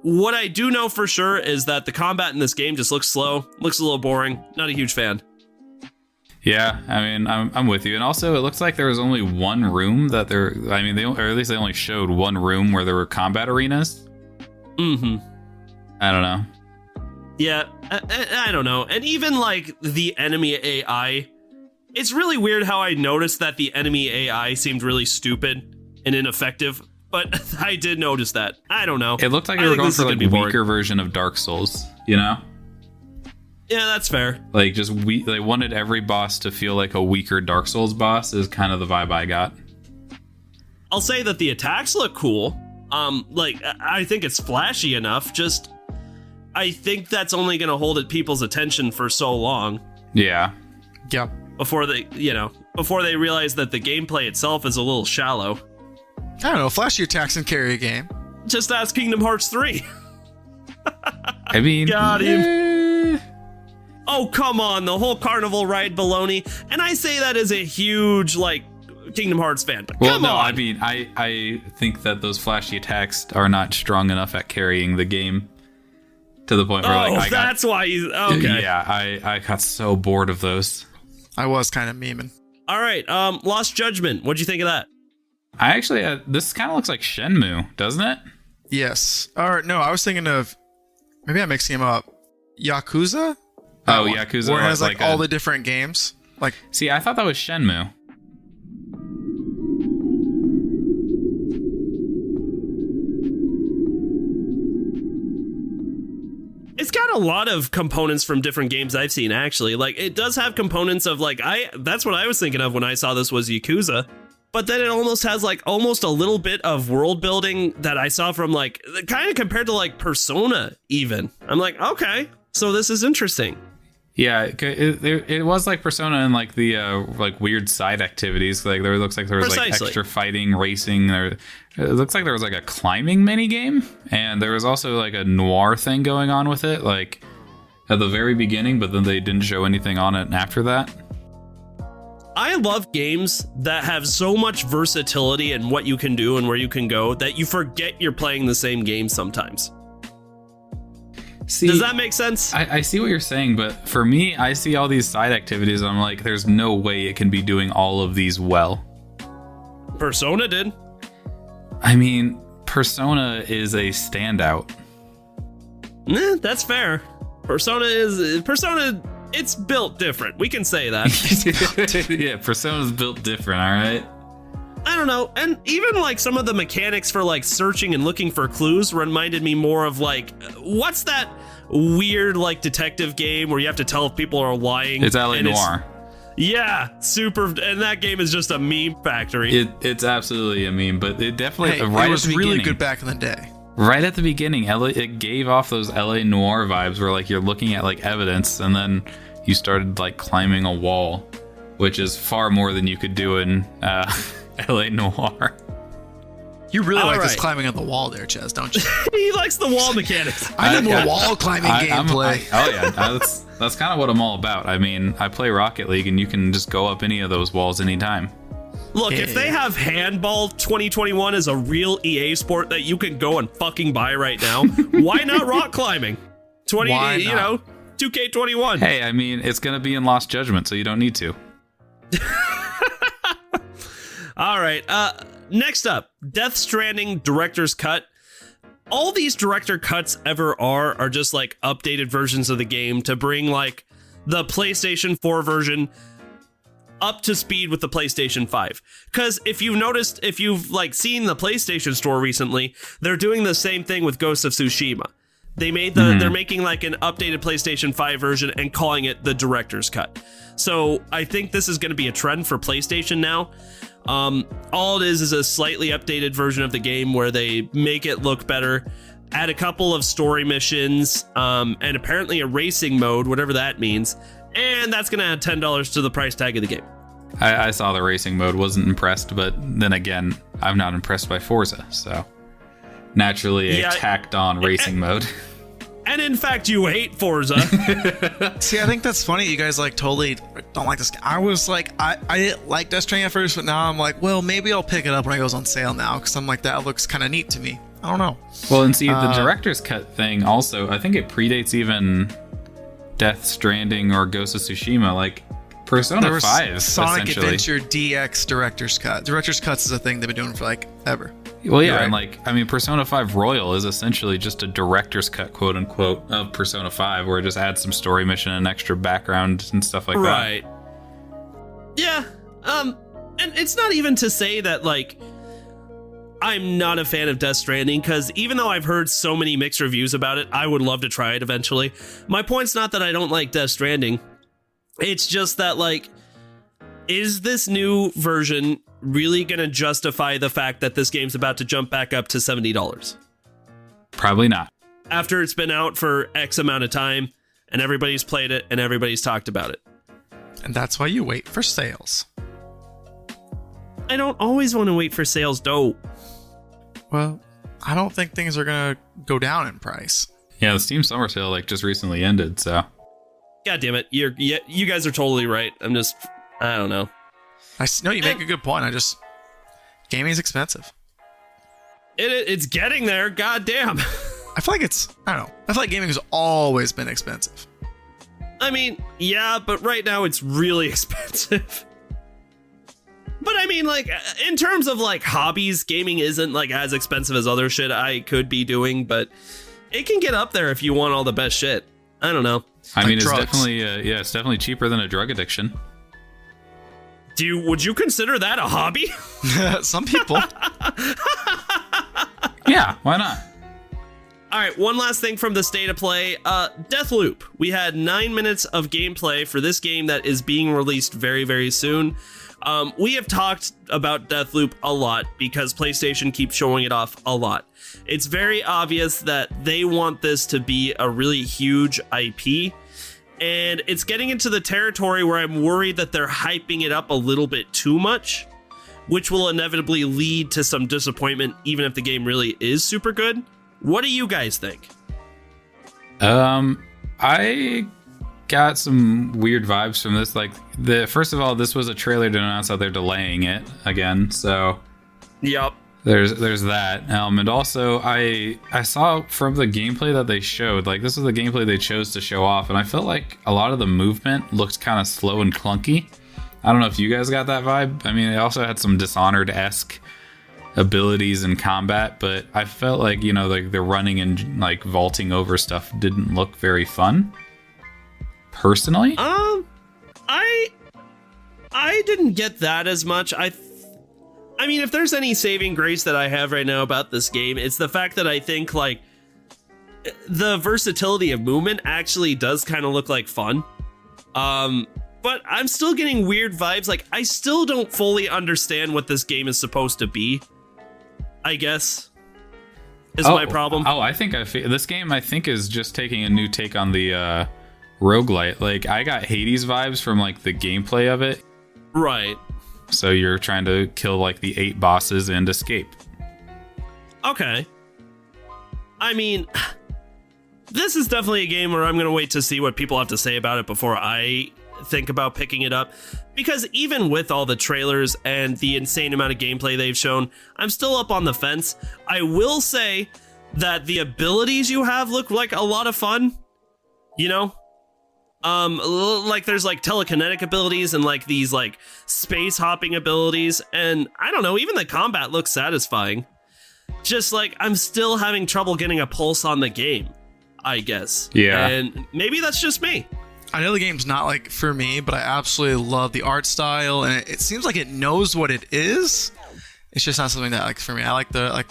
S1: what I do know for sure is that the combat in this game just looks slow, looks a little boring. Not a huge fan.
S2: Yeah, I mean, I'm with you. And also, it looks like there was only one room that or at least they only showed one room where there were combat arenas.
S1: Mm-hmm.
S2: I don't know.
S1: Yeah, I don't know. And even like the enemy AI, it's really weird how I noticed that the enemy AI seemed really stupid and ineffective. But I did notice that. I don't know.
S2: It looked like
S1: I
S2: they were
S1: think
S2: going
S1: this
S2: for
S1: is
S2: like
S1: gonna
S2: a
S1: be boring.
S2: weaker version of Dark Souls, you know?
S1: Yeah, that's fair.
S2: Like just they wanted every boss to feel like a weaker Dark Souls boss is kind of the vibe I got.
S1: I'll say that the attacks look cool. Like I think it's flashy enough. Just I think that's only going to hold at people's attention for so long
S2: Yeah.
S3: Yeah.
S1: before they realize that the gameplay itself is a little shallow.
S3: I don't know. Flashy attacks and carry a game.
S1: Just ask Kingdom Hearts 3.
S2: I mean,
S1: Got him.
S2: eh.
S1: Oh, come on, the whole carnival ride baloney. And I say that as a huge, like, Kingdom Hearts fan, but
S2: Well,
S1: come
S2: no,
S1: on.
S2: I mean, I think that those flashy attacks are not strong enough at carrying the game. to the point where
S1: that's why you. Okay.
S2: Yeah, I got so bored of those.
S3: I was kind of memeing.
S1: All right. Lost Judgment. What'd you think of that?
S2: I actually this kind of looks like Shenmue, doesn't it?
S3: Yes. Or no, I was thinking of, maybe I'm mixing them up. Yakuza?
S2: Oh, Yakuza.
S3: Where it has like all the different games. Like,
S2: see, I thought that was Shenmue.
S1: It's got a lot of components from different games I've seen, actually. Like, it does have components of, like, that's what I was thinking of when I saw this was Yakuza. But then it almost has, like, almost a little bit of world building that I saw from, like, kind of compared to, like, Persona, even. I'm like, okay, so this is interesting.
S2: Yeah, it was like Persona and like the like weird side activities. Like there looks like there was like extra fighting, racing. It looks like there was like a climbing mini game, and there was also like a noir thing going on with it, like at the very beginning. But then they didn't show anything on it after that.
S1: I love games that have so much versatility in what you can do and where you can go that you forget you're playing the same game sometimes.
S2: See,
S1: does that make sense?
S2: I see what you're saying, but for me, I see all these side activities. And I'm like, there's no way it can be doing all of these well.
S1: Persona did.
S2: I mean, Persona is a standout.
S1: That's fair. Persona, it's built different. We can say that.
S2: Yeah, Persona's built different, all right?
S1: I don't know. And even like some of the mechanics for like searching and looking for clues reminded me more of like, what's that weird like detective game where you have to tell if people are lying?
S2: It's LA Noire.
S1: Yeah, super. And that game is just a meme factory.
S2: It's absolutely a meme, but it definitely
S3: it was really good back in the day.
S2: Right at the beginning, it gave off those LA Noire vibes where like you're looking at like evidence and then you started like climbing a wall, which is far more than you could do in LA Noire.
S3: You really like this climbing on the wall there, Chaz, don't you?
S1: He likes the wall mechanics.
S3: I need more wall climbing gameplay.
S2: That's kind of what I'm all about. I mean, I play Rocket League and you can just go up any of those walls anytime.
S1: Look, if they have Handball 2021 as a real EA sport that you can go and fucking buy right now, why not rock climbing? 2K21.
S2: Hey, I mean, it's going to be in Lost Judgment, so you don't need to.
S1: All right. Next up, Death Stranding Director's Cut. All these director cuts ever are just like updated versions of the game to bring like the PlayStation 4 version up to speed with the PlayStation 5. Because if you've like seen the PlayStation Store recently, they're doing the same thing with Ghost of Tsushima. They're making like an updated PlayStation 5 version and calling it the Director's Cut. So I think this is going to be a trend for PlayStation now. All it is a slightly updated version of the game where they make it look better, add a couple of story missions, and apparently a racing mode, whatever that means. And that's going to add $10 to the price tag of the game.
S2: I saw the racing mode, wasn't impressed, but then again, I'm not impressed by Forza, so naturally a tacked on racing mode.
S1: And in fact, you hate Forza.
S3: See, I think that's funny. You guys like totally don't like this. I was like, I didn't like Death Stranding at first, but now I'm like, well, maybe I'll pick it up when it goes on sale now because I'm like, that looks kind of neat to me. I don't know.
S2: Well, and see, the director's cut thing also, I think it predates even Death Stranding or Ghost of Tsushima. Like Persona 5,
S3: Sonic Adventure DX Director's Cut. Director's Cuts is a thing they've been doing for like ever.
S2: Well, yeah, and like, I mean, Persona 5 Royal is essentially just a director's cut, quote unquote, of Persona 5, where it just adds some story mission and extra background and stuff like that.
S1: Right. Yeah. And it's not even to say that, like, I'm not a fan of Death Stranding, because even though I've heard so many mixed reviews about it, I would love to try it eventually. My point's not that I don't like Death Stranding. It's just that, like, is this new version really going to justify the fact that this game's about to jump back up to $70?
S2: Probably not.
S1: After it's been out for X amount of time, and everybody's played it, and everybody's talked about it.
S3: And that's why you wait for sales.
S1: I don't always want to wait for sales, though.
S3: Well, I don't think things are going to go down in price.
S2: Yeah, the Steam Summer Sale like just recently ended, so.
S1: God damn it. You guys are totally right. I don't know.
S3: No, you make a good point. Gaming is expensive.
S1: It's getting there. God damn.
S3: I feel like I don't know. I feel like gaming has always been expensive.
S1: I mean, yeah, but right now it's really expensive. But I mean, like, in terms of like hobbies, gaming isn't like as expensive as other shit I could be doing, but it can get up there if you want all the best shit. I don't know.
S2: I mean,
S3: drugs.
S2: it's definitely cheaper than a drug addiction.
S1: Would you consider that a hobby?
S3: Some people.
S2: Yeah, why not?
S1: All right, one last thing from the state of play. Deathloop. We had 9 minutes of gameplay for this game that is being released very, very soon. We have talked about Deathloop a lot because PlayStation keeps showing it off a lot. It's very obvious that they want this to be a really huge IP, and it's getting into the territory where I'm worried that they're hyping it up a little bit too much, which will inevitably lead to some disappointment even if the game really is super good. What do you guys think?
S2: I got some weird vibes from this. Like, first of all, this was a trailer to announce that they're delaying it again, so
S1: Yup.
S2: there's that. And also I saw from the gameplay that they showed, like, this was the gameplay they chose to show off, and I felt like a lot of the movement looked kind of slow and clunky. I don't know if you guys got that vibe. I mean, it also had some Dishonored-esque abilities in combat, but I felt like, you know, like the running and like vaulting over stuff didn't look very fun. Personally,
S1: I didn't get that as much. I mean, if there's any saving grace that I have right now about this game, it's the fact that I think like the versatility of movement actually does kind of look like fun. But I'm still getting weird vibes. Like, I still don't fully understand what this game is supposed to be, I guess, is my problem.
S2: I think this game, I think, is just taking a new take on the roguelite. Like, I got Hades vibes from like the gameplay of it.
S1: Right.
S2: So you're trying to kill like the 8 bosses and escape.
S1: Okay. I mean, this is definitely a game where I'm going to wait to see what people have to say about it before I think about picking it up, because even with all the trailers and the insane amount of gameplay they've shown, I'm still up on the fence. I will say that the abilities you have look like a lot of fun, you know? Like there's like telekinetic abilities and like these like space hopping abilities, and I don't know, even the combat looks satisfying. Just like I'm still having trouble getting a pulse on the game, I guess.
S2: Yeah.
S1: And maybe that's just me.
S3: I know the game's not like for me, but I absolutely love the art style, and it seems like it knows what it is. It's just not something that like for me. I like I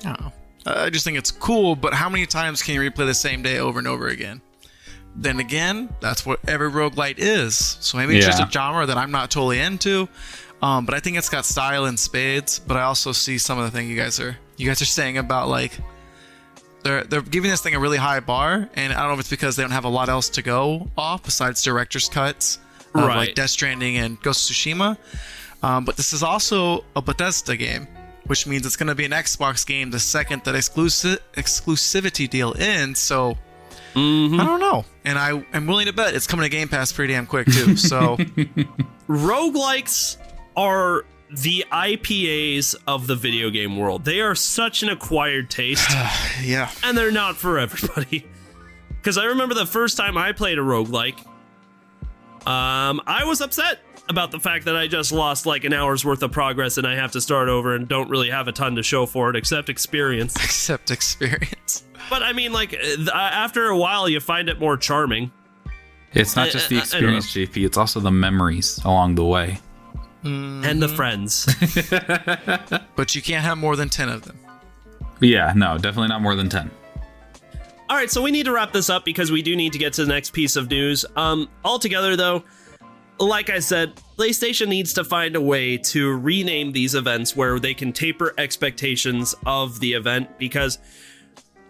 S3: don't know. I just think it's cool, but how many times can you replay the same day over and over again? Then again, that's what every roguelite is. So maybe it's just a genre that I'm not totally into. But I think it's got style in spades. But I also see some of the things you guys are saying about like they're giving this thing a really high bar, and I don't know if it's because they don't have a lot else to go off besides director's cuts, like Death Stranding and Ghost of Tsushima. But this is also a Bethesda game, which means it's going to be an Xbox game the second that exclusivity deal ends. So I don't know, and I'm willing to bet it's coming to Game Pass pretty damn quick too. So
S1: roguelikes are the IPAs of the video game world. They are such an acquired taste.
S3: yeah,
S1: and they're not for everybody. Because I remember the first time I played a roguelike, I was upset about the fact that I just lost like an hour's worth of progress and I have to start over and don't really have a ton to show for it except experience. But I mean, like, after a while, you find it more charming.
S2: It's not just the experience, JP. It's also the memories along the way.
S1: And the friends.
S3: But you can't have more than 10 of them.
S2: Yeah, no, definitely not more than 10.
S1: All right, so we need to wrap this up because we do need to get to the next piece of news. Altogether, though, like I said, PlayStation needs to find a way to rename these events where they can taper expectations of the event, because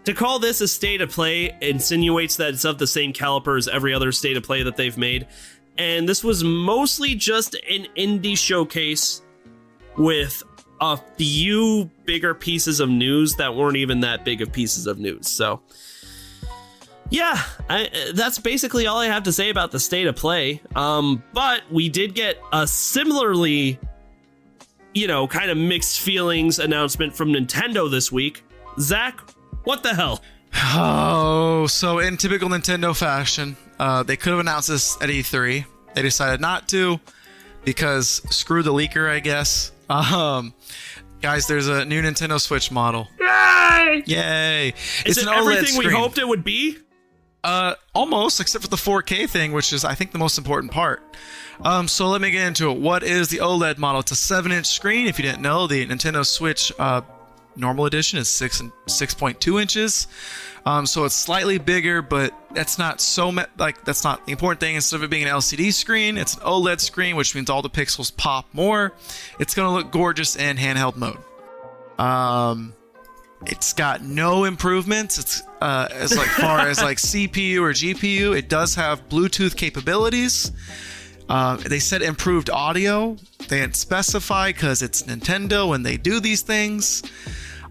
S1: to call this a state of play insinuates that it's of the same caliber as every other state of play that they've made. And this was mostly just an indie showcase with a few bigger pieces of news that weren't even that big of pieces of news. So, yeah, that's basically all I have to say about the state of play. But we did get a similarly, kind of mixed feelings announcement from Nintendo this week. Zach, what the hell?
S3: Oh, so in typical Nintendo fashion, they could have announced this at E3. They decided not to because screw the leaker, I guess. Guys, there's a new Nintendo Switch model.
S1: Yay!
S3: Yay!
S1: Is it
S3: an OLED
S1: everything we
S3: screen.
S1: hoped it would be?
S3: Almost, except for the 4K thing, which is, I think, the most important part. So let me get into it. What is the OLED model? It's a 7-inch screen. If you didn't know, the Nintendo Switch normal edition is 6.2 inches. So it's slightly bigger, but that's not that's not the important thing. Instead of it being an LCD screen, it's an OLED screen, which means all the pixels pop more. It's going to look gorgeous in handheld mode. It's got no improvements. It's as like far as like CPU or GPU. It does have Bluetooth capabilities. They said improved audio. They didn't specify because it's Nintendo and they do these things.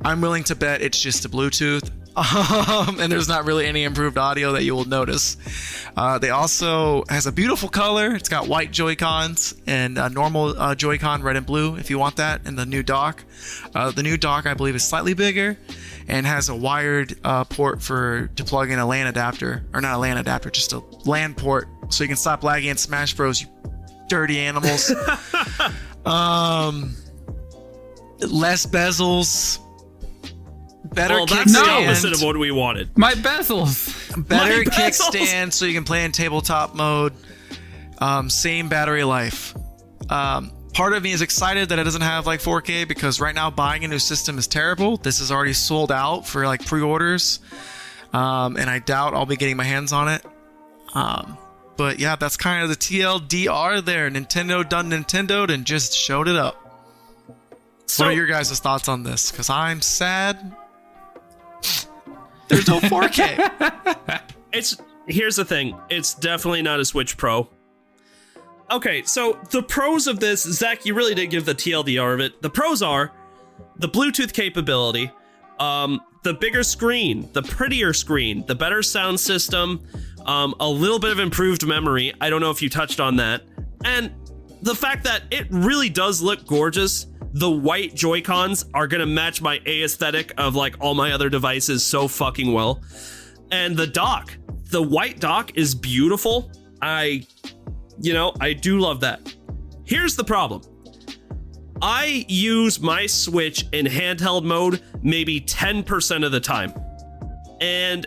S3: I'm willing to bet it's just a Bluetooth. And there's not really any improved audio that you will notice. They also has a beautiful color. It's got white Joy-Cons and a normal Joy-Con, red and blue, if you want that, and the new dock. The new dock, I believe, is slightly bigger and has a wired port to plug in a LAN adapter, or not a LAN adapter, just a LAN port, so you can stop lagging in Smash Bros. You dirty animals. Less bezels. Better
S1: that's the
S3: kickstand.
S1: opposite of what we wanted.
S2: My bezels.
S3: Better
S1: My bezels.
S3: kickstand so you can play in tabletop mode. Same battery life. Part of me is excited that it doesn't have like 4K because right now buying a new system is terrible. This is already sold out for like pre-orders. And I doubt I'll be getting my hands on it. But yeah, that's kind of the TLDR there. Nintendo done Nintendo'd and just showed it up.
S1: So,
S3: What are your guys' thoughts on this? Because I'm sad. There's no 4K.
S1: Here's the thing. It's definitely not a Switch Pro. Okay, so the pros of this, Zach, you really did give the TLDR of it. The pros are the Bluetooth capability, the bigger screen, the prettier screen, the better sound system, a little bit of improved memory. I don't know if you touched on that. And the fact that it really does look gorgeous. The white Joy-Cons are gonna match my aesthetic of like all my other devices so fucking well. And the dock, the white dock is beautiful. I do love that. Here's the problem. I use my Switch in handheld mode maybe 10% of the time. And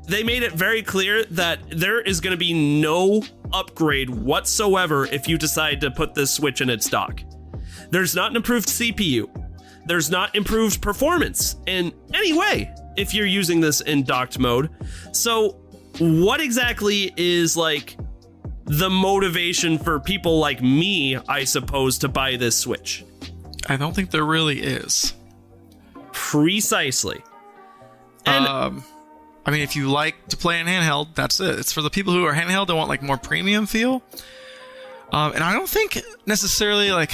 S1: they made it very clear that there is going to be no upgrade whatsoever if you decide to put this Switch in its dock. There's not an improved CPU. There's not improved performance in any way if you're using this in docked mode. So what exactly is like the motivation for people like me, I suppose, to buy this Switch?
S3: I don't think there really is.
S1: Precisely. And
S3: I mean, if you like to play in handheld, that's it. It's for the people who are handheld that want like more premium feel. And I don't think necessarily like...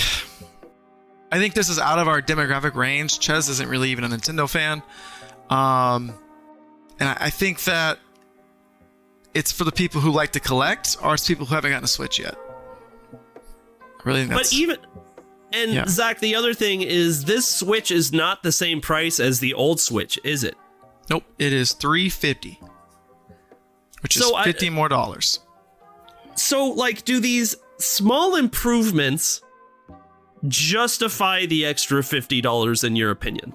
S3: I think this is out of our demographic range. Ches isn't really even a Nintendo fan. And I think that it's for the people who like to collect, or it's people who haven't gotten a Switch yet. I really think that's...
S1: Yeah. Zach, the other thing is this Switch is not the same price as the old Switch, is it?
S3: Nope, it is $350, which is $50 more dollars.
S1: So, like, do these small improvements justify the extra $50 in your opinion?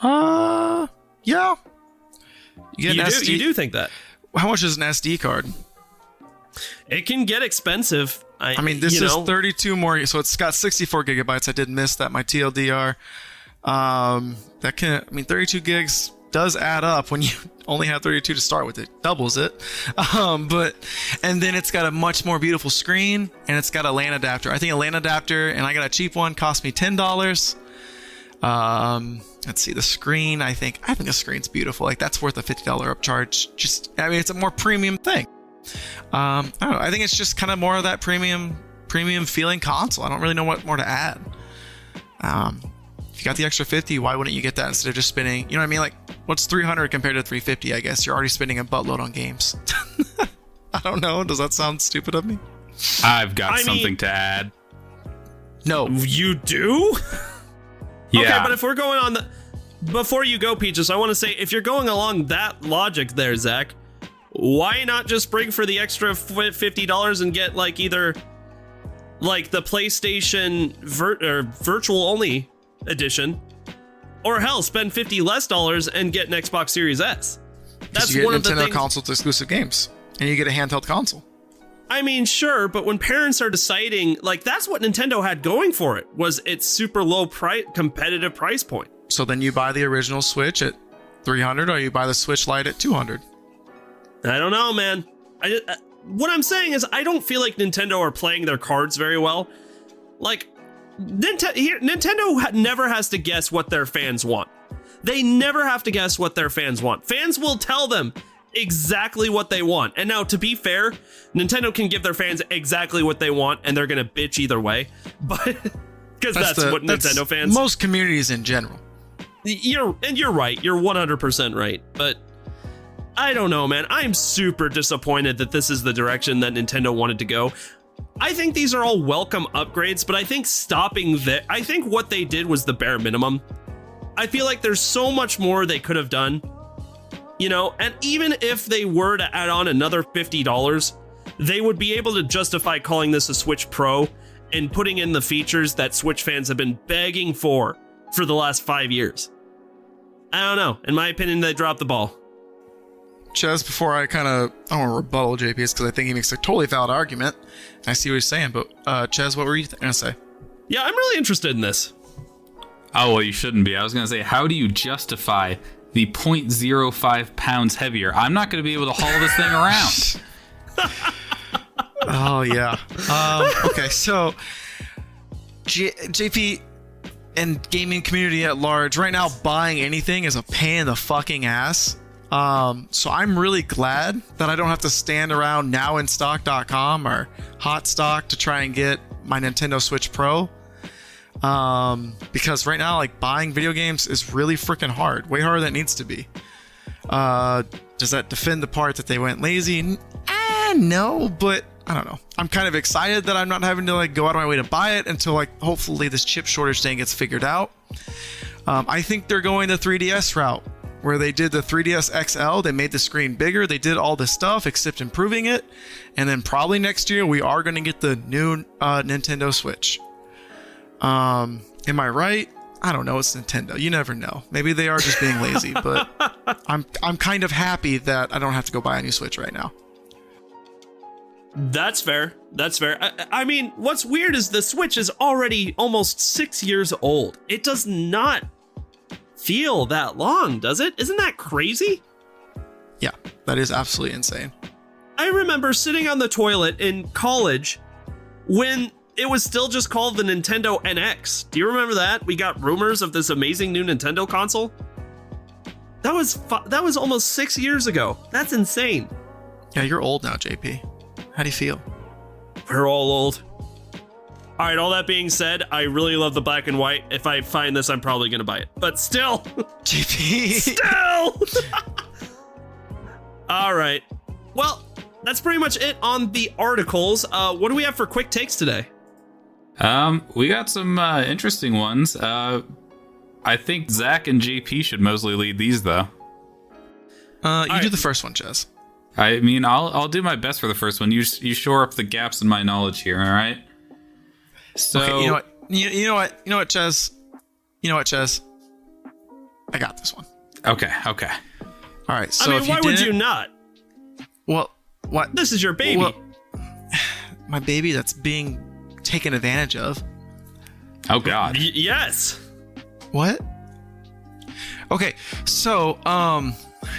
S3: Yeah.
S1: You do think that?
S3: How much is an SD card?
S1: It can get expensive.
S3: I mean, this is 32 more, so it's got 64 gigabytes. I did miss that, my TLDR. 32 gigs does add up when you only have 32 to start with. It doubles it. And then it's got a much more beautiful screen, and it's got a LAN adapter. I think a LAN adapter, and I got a cheap one, cost me $10. Let's see, the screen, I think the screen's beautiful. Like, that's worth a $50 upcharge. It's a more premium thing. I don't know. I think it's just kind of more of that premium feeling console. I don't really know what more to add. If you got the extra 50, why wouldn't you get that instead of just spending, you know what I mean? Like, what's 300 compared to 350? I guess you're already spending a buttload on games. I don't know. Does that sound stupid of me?
S2: I've got something to add.
S3: No.
S1: You do?
S2: Yeah.
S1: Okay, but if we're going on before you go, Peaches, I want to say, if you're going along that logic there, Zach, why not just bring for the extra $50 and get like either like the PlayStation virtual only edition, or hell, spend $50 less and get an Xbox Series S. That's
S3: you get
S1: one of the
S3: Nintendo
S1: things.
S3: consoles exclusive games, and you get a handheld console.
S1: I mean, sure, but when parents are deciding, like, that's what Nintendo had going for it, was its super low price, competitive price point.
S3: So then you buy the original Switch at $300, or you buy the Switch Lite at $200.
S1: I don't know, man. What I'm saying is, I don't feel like Nintendo are playing their cards very well. Like, Nintendo never has to guess what their fans want. They never have to guess what their fans want. Fans will tell them exactly what they want. And now, to be fair, Nintendo can give their fans exactly what they want, and they're gonna bitch either way. But because that's what Nintendo fans.
S3: Most communities in general.
S1: You're right. You're 100% right. But I don't know, man. I'm super disappointed that this is the direction that Nintendo wanted to go. I think these are all welcome upgrades, but I think I think what they did was the bare minimum. I feel like there's so much more they could have done, you know, and even if they were to add on another $50, they would be able to justify calling this a Switch Pro and putting in the features that Switch fans have been begging for the last 5 years. I don't know. In my opinion, they dropped the ball.
S3: Ches, before I don't want to rebuttal JP's because I think he makes a totally valid argument. I see what he's saying, but Ches, what were you going to say?
S1: Yeah, I'm really interested in this.
S2: Oh, well, you shouldn't be. I was going to say, how do you justify the 0.05 pounds heavier? I'm not going to be able to haul this thing around.
S3: Oh, yeah. Okay, so JP and gaming community at large, right now buying anything is a pain in the fucking ass. So I'm really glad that I don't have to stand around nowinstock.com or Hotstock to try and get my Nintendo Switch Pro. Because right now, like, buying video games is really freaking hard. Way harder than it needs to be. Does that defend the part that they went lazy? No, but I don't know. I'm kind of excited that I'm not having to like go out of my way to buy it until like hopefully this chip shortage thing gets figured out. I think they're going the 3DS route, where they did the 3DS XL. They made the screen bigger. They did all this stuff except improving it. And then probably next year we are going to get the new Nintendo Switch. Am I right? I don't know. It's Nintendo. You never know. Maybe they are just being lazy, but I'm kind of happy that I don't have to go buy a new Switch right now.
S1: That's fair. That's fair. I mean, what's weird is the Switch is already almost 6 years old. It does not feel that long, does it? Isn't that crazy?
S3: Yeah, that is absolutely insane.
S1: I remember sitting on the toilet in college when it was still just called the Nintendo NX. Do you remember that? We got rumors of this amazing new Nintendo console. That was almost 6 years ago. That's insane.
S3: Yeah, you're old now, JP. How do you feel?
S1: We're all old. All right, all that being said, I really love the black and white. If I find this, I'm probably going to buy it. But still.
S3: JP.
S1: Still. All right. Well, that's pretty much it on the articles. What do we have for quick takes today?
S2: We got some interesting ones. I think Zach and JP should mostly lead these, though.
S3: You do the first one, Chaz.
S2: I mean, I'll do my best for the first one. You shore up the gaps in my knowledge here, all right? So
S3: Okay, you know what? You know what, Chaz? You know what, Chaz? I got this one.
S2: Okay.
S3: All right. So
S1: I mean, why would you not?
S3: Well, what?
S1: This is your baby.
S3: Well, my baby that's being taken advantage of.
S2: Oh God.
S1: Yes.
S3: What? Okay, so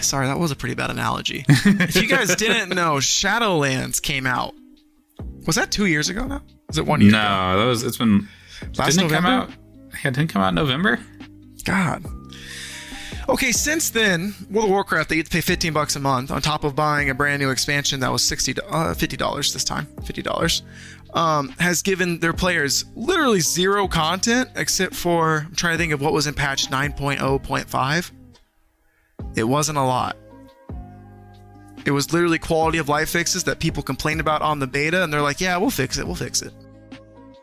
S3: sorry, that was a pretty bad analogy. If you guys didn't know, Shadowlands came out. Was that 2 years ago now? Was it 1 year ago?
S2: No, it's been
S3: Last
S2: didn't it come
S3: November?
S2: out? Yeah, it didn't come out in November.
S3: God. Okay, since then, World of Warcraft, they get to pay $15 a month on top of buying a brand new expansion that was $50 this time, $50. Has given their players literally zero content except for, I'm trying to think of what was in patch 9.0.5. It wasn't a lot. It was literally quality of life fixes that people complained about on the beta, and they're like, yeah, we'll fix it.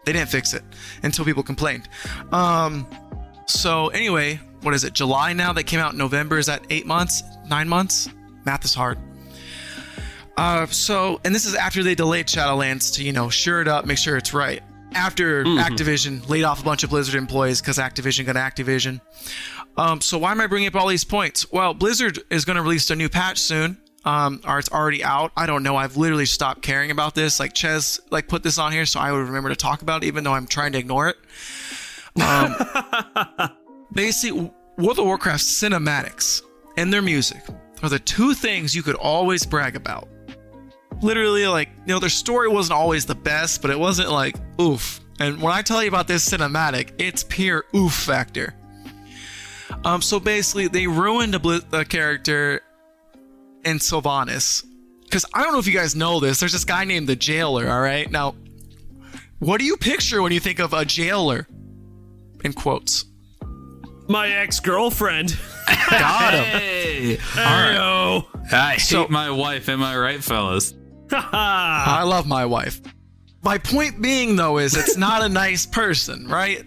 S3: They didn't fix it until people complained. So anyway, what is it, July now? That came out in November. Is that 8 months? 9 months? Math is hard. And this is after they delayed Shadowlands to, shore it up, make sure it's right. After Activision laid off a bunch of Blizzard employees because Activision got Activision. So why am I bringing up all these points? Well, Blizzard is going to release a new patch soon. Or it's already out. I don't know. I've literally stopped caring about this. Like Ches, put this on here so I would remember to talk about it, even though I'm trying to ignore it. Basically, World of Warcraft cinematics and their music are the two things you could always brag about. Literally, their story wasn't always the best, but it wasn't oof. And when I tell you about this cinematic, it's pure oof factor. So basically, they ruined a character in Sylvanas. Because I don't know if you guys know this, there's this guy named the Jailer, alright? Now, what do you picture when you think of a jailer? In quotes.
S1: My ex-girlfriend.
S3: Got him.
S2: Hey!
S1: Alright.
S2: I hate my wife, am I right, fellas?
S3: I love my wife. My point being, though, is it's not a nice person, right?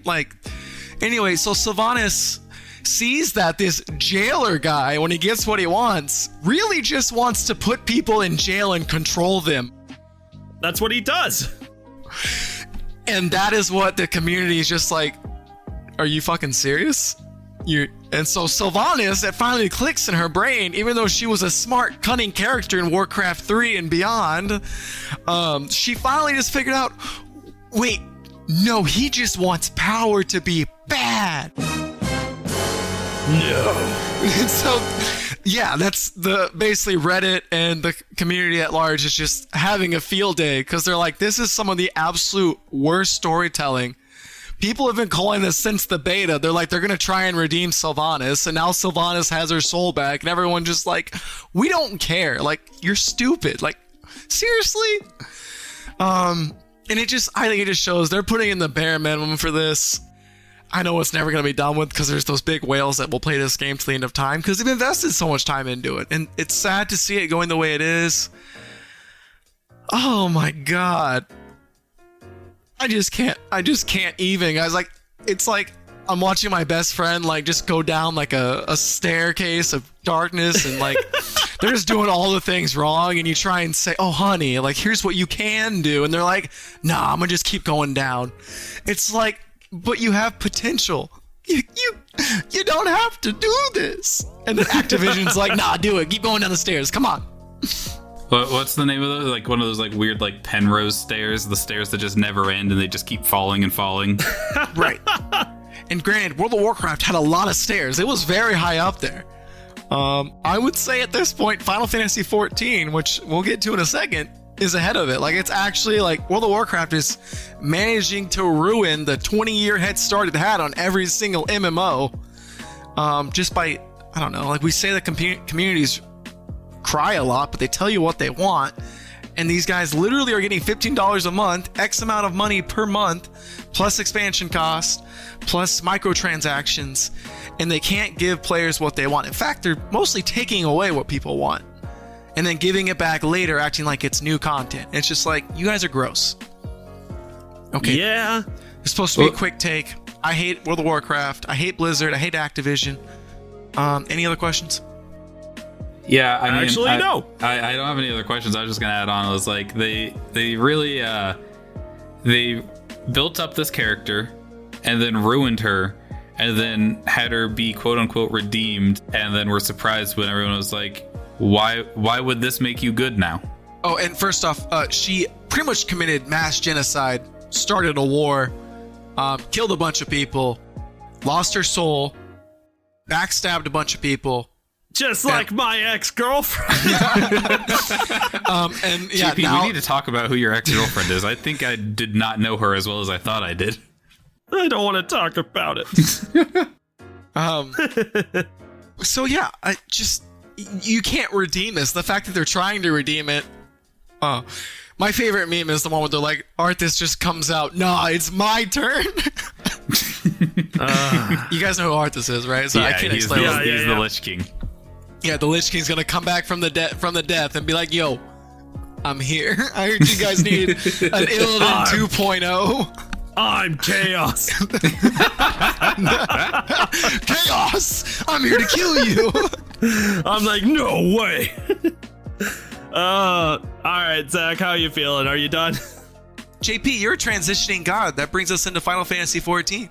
S3: Anyway, so Sylvanas sees that this jailer guy, when he gets what he wants, really just wants to put people in jail and control them.
S1: That's what he does.
S3: And that is what the community is just are you fucking serious? And so Sylvanas, it finally clicks in her brain, even though she was a smart, cunning character in Warcraft 3 and beyond, she finally just figured out, wait, no, he just wants power to be bad.
S1: No.
S3: And so, yeah, that's basically Reddit and the community at large is just having a field day because they're like, this is some of the absolute worst storytelling. People have been calling this since the beta. They're like, they're going to try and redeem Sylvanas, and now Sylvanas has her soul back, and everyone just we don't care. You're stupid. Seriously? And I think it just shows they're putting in the bare minimum for this. I know it's never going to be done with because there's those big whales that will play this game to the end of time because they've invested so much time into it. And it's sad to see it going the way it is. Oh my God. I just can't even, guys. It's I'm watching my best friend just go down a staircase of darkness and they're just doing all the things wrong, and you try and say, oh honey, here's what you can do, and they're like, nah, I'm gonna just keep going down. It's but you have potential. You don't have to do this. And then Activision's nah, do it. Keep going down the stairs. Come on.
S2: What's the name of those? One of those weird Penrose stairs, the stairs that just never end and they just keep falling and falling.
S3: Right. And granted, World of Warcraft had a lot of stairs. It was very high up there. I would say at this point, Final Fantasy XIV, which we'll get to in a second, is ahead of it. It's actually World of Warcraft is managing to ruin the 20-year head start it had on every single MMO. Just by, I don't know, we say the communities cry a lot, but they tell you what they want. And these guys literally are getting $15 a month, X amount of money per month, plus expansion cost, plus microtransactions, and they can't give players what they want. In fact, they're mostly taking away what people want and then giving it back later, acting like it's new content. It's just you guys are gross. Okay.
S1: Yeah.
S3: It's supposed to be a quick take. I hate World of Warcraft. I hate Blizzard. I hate Activision. Any other questions?
S2: Yeah, I mean,
S1: actually, no.
S2: I don't have any other questions. I was just gonna add on. I was they really they built up this character and then ruined her and then had her be quote unquote redeemed, and then were surprised when everyone was like, why would this make you good now?
S3: Oh, and first off, she pretty much committed mass genocide, started a war, killed a bunch of people, lost her soul, backstabbed a bunch of people.
S1: Just like my ex-girlfriend.
S3: And yeah,
S2: GP, we need to talk about who your ex-girlfriend is. I think I did not know her as well as I thought I did.
S1: I don't want to talk about it.
S3: So yeah, you can't redeem this. The fact that they're trying to redeem it. My favorite meme is the one where they're like, Arthas just comes out. Nah, it's my turn. You guys know who Arthas is, right? So
S2: yeah,
S3: I can't
S2: he's
S3: explain.
S2: He's the Lich King.
S3: Yeah, the Lich King's gonna come back from the death and be like, yo, I'm here. I heard you guys need an Illidan 2.0.
S1: I'm Chaos.
S3: Chaos! I'm here to kill you.
S1: I'm like, no way. All right, Zach, how you feeling? Are you done?
S3: JP, you're a transitioning god. That brings us into Final Fantasy 14.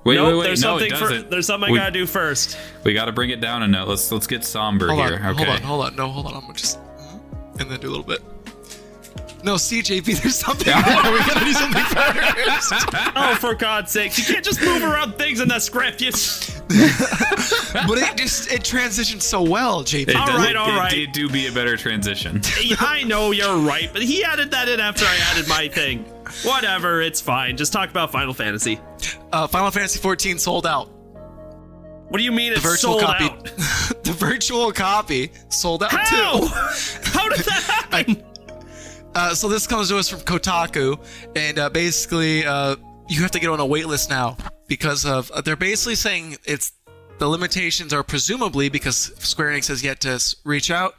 S2: Wait,
S1: There's
S2: no, it
S1: something.
S2: doesn't.
S1: There's something I gotta do first.
S2: We gotta bring it down a note. Let's get somber here. Okay.
S3: Hold on. No, hold on. I'm gonna just and then do a little bit. No, see, JP, there's something wrong. We gotta do something first.
S1: Oh, for God's sakes! You can't just move around things in the script.
S3: But it transitioned so well, JP.
S1: All right.
S2: It do be a better transition.
S1: I know you're right, but he added that in after I added my thing. Whatever, it's fine. Just talk about Final Fantasy.
S3: Final Fantasy 14 sold out.
S1: What do you mean it's
S3: Virtual
S1: sold
S3: copy.
S1: out?
S3: The virtual copy sold out
S1: How?
S3: too.
S1: How did that happen?
S3: So this comes to us from Kotaku, and basically you have to get on a wait list now because of they're basically saying it's the limitations are presumably because Square Enix has yet to reach out,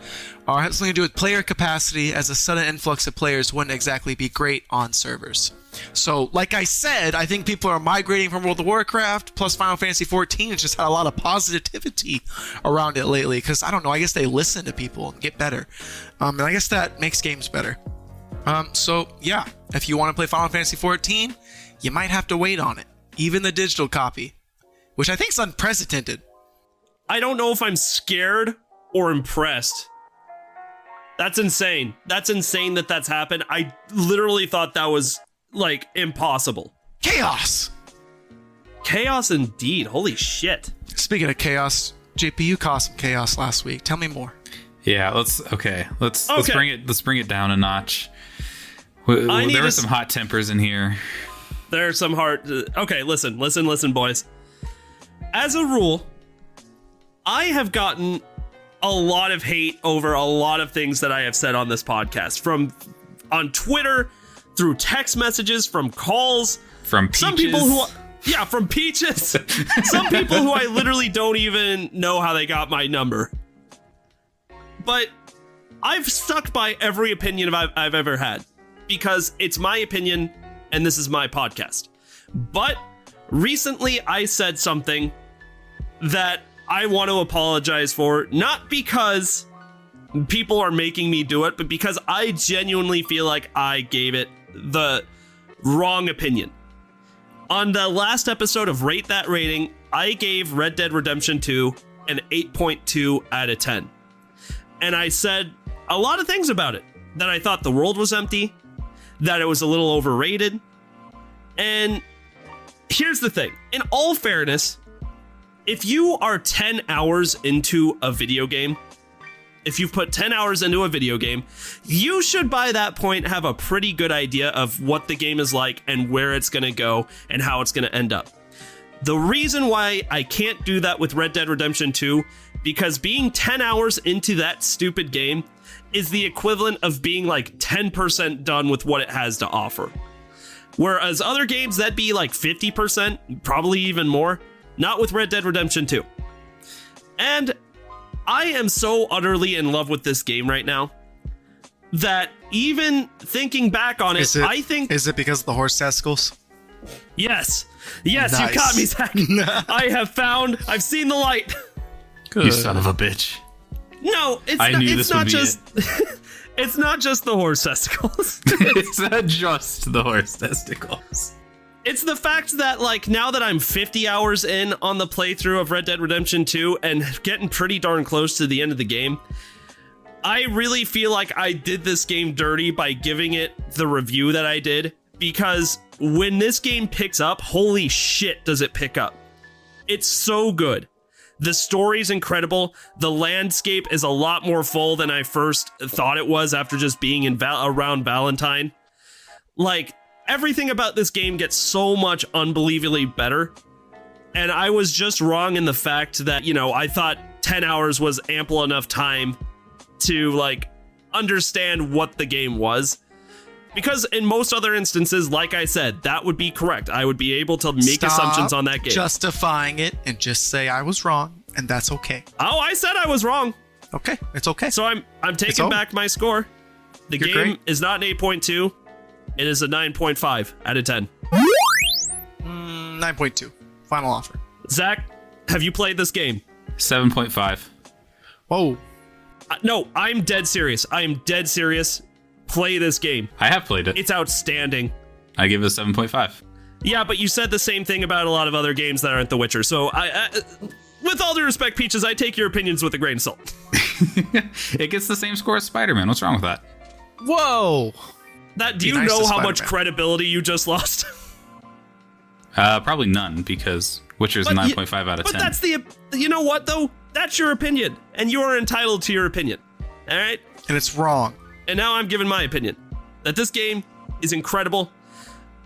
S3: or has something to do with player capacity, as a sudden influx of players wouldn't exactly be great on servers. So, like I said, I think people are migrating from World of Warcraft, plus Final Fantasy 14 has just had a lot of positivity around it lately, because, I don't know, I guess they listen to people and get better. And I guess that makes games better. So, yeah, if you want to play Final Fantasy 14, you might have to wait on it. Even the digital copy, which I think is unprecedented.
S1: I don't know if I'm scared or impressed. That's insane. That's insane that that's happened. I literally thought that was, like, impossible.
S3: Chaos!
S1: Chaos indeed. Holy shit.
S3: Speaking of chaos, JP, you caused some chaos last week. Tell me more.
S2: Yeah, let's bring it down a notch. There were some hot tempers in here.
S1: There's some hard. Okay, listen, boys. As a rule, I have gotten a lot of hate over a lot of things that I have said on this podcast, from on Twitter, through text messages, from calls,
S2: from Peaches.
S1: Some people from Peaches. Some people who I literally don't even know how they got my number. But I've stuck by every opinion I've ever had, because it's my opinion and this is my podcast. But recently I said something that I want to apologize for, not because people are making me do it, but because I genuinely feel like I gave it the wrong opinion. On the last episode of Rate That Rating, I gave Red Dead Redemption 2 an 8.2 out of 10. And I said a lot of things about it. That I thought the world was empty, that it was a little overrated. And here's the thing. In all fairness, if you are 10 hours into a video game, if you've put 10 hours into a video game, you should by that point have a pretty good idea of what the game is like and where it's going to go and how it's going to end up. The reason why I can't do that with Red Dead Redemption 2, because being 10 hours into that stupid game is the equivalent of being like 10% done with what it has to offer. Whereas other games, that'd be like 50%, probably even more. Not with Red Dead Redemption 2. And I am so utterly in love with this game right now that even thinking back on it, I think...
S3: Is it because of the horse testicles?
S1: Yes. Yes,
S3: Nice.
S1: You caught me, Zach. I've seen the light.
S2: Good. You son of a bitch.
S1: No, it's not just the horse testicles.
S2: It's not just the horse testicles.
S1: It's the fact that, like, now that I'm 50 hours in on the playthrough of Red Dead Redemption 2 and getting pretty darn close to the end of the game, I really feel like I did this game dirty by giving it the review that I did, because when this game picks up, holy shit does it pick up. It's so good. The story's incredible. The landscape is a lot more full than I first thought it was after just being around Valentine. Like, everything about this game gets so much unbelievably better. And I was just wrong in the fact that, you know, I thought 10 hours was ample enough time to, like, understand what the game was. Because in most other instances, like I said, that would be correct. I would be able to make assumptions on that game.
S3: Justifying it and just say I was wrong, and that's okay.
S1: Oh, I said I was wrong.
S3: Okay, it's okay.
S1: So I'm taking back my score. The
S3: You're
S1: game
S3: great.
S1: is not an 8.2. It is a 9.5 out of 10.
S3: 9.2. Final offer.
S1: Zach, have you played this game?
S2: 7.5.
S3: Whoa.
S1: No, I'm dead serious. I am dead serious. Play this game.
S2: I have played it.
S1: It's outstanding.
S2: I give it a 7.5.
S1: Yeah, but you said the same thing about a lot of other games that aren't The Witcher. So, with all due respect, Peaches, I take your opinions with a grain of salt.
S2: It gets the same score as Spider-Man. What's wrong with that?
S3: Whoa.
S1: Do you know how much credibility you just lost?
S2: Probably none, because Witcher's a 9.5 out of 10.
S1: But that's you know what, though? That's your opinion, and you are entitled to your opinion. All right?
S3: And it's wrong.
S1: And now I'm giving my opinion. That this game is incredible.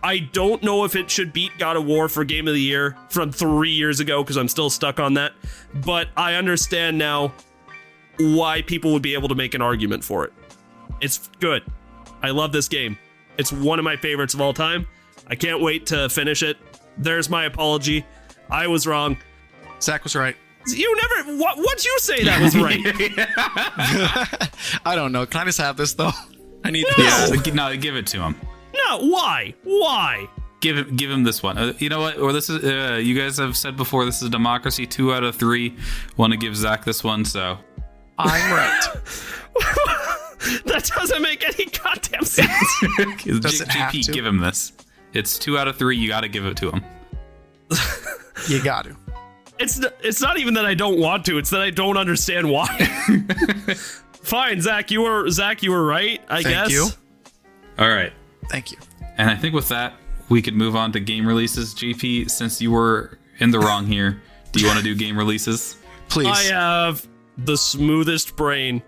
S1: I don't know if it should beat God of War for Game of the Year from 3 years ago, because I'm still stuck on that. But I understand now why people would be able to make an argument for it. It's good. I love this game. It's one of my favorites of all time. I can't wait to finish it. There's my apology. I was wrong.
S3: Zach was right.
S1: You never... What'd you say that was right?
S3: I don't know. Can I just have this, though? I need
S2: Yeah,
S3: this.
S2: no, give it to him.
S1: No, why? Why?
S2: Give him this one. You know what? Or this is you guys have said before. This is democracy. 2 out of 3 want to give Zach this one. So
S3: I'm right.
S1: That doesn't make any goddamn sense.
S3: Doesn't have
S2: GP,
S3: to.
S2: give him this. It's 2 out of 3. You got to give it to him.
S3: You got to.
S1: It's not even that I don't want to. It's that I don't understand why. Fine, Zach. You were right. I guess.
S3: Thank you.
S2: All right.
S3: Thank you.
S2: And I think with that, we could move on to game releases. GP, since you were in the wrong here, do you want to do game releases?
S3: Please.
S1: I have the smoothest brain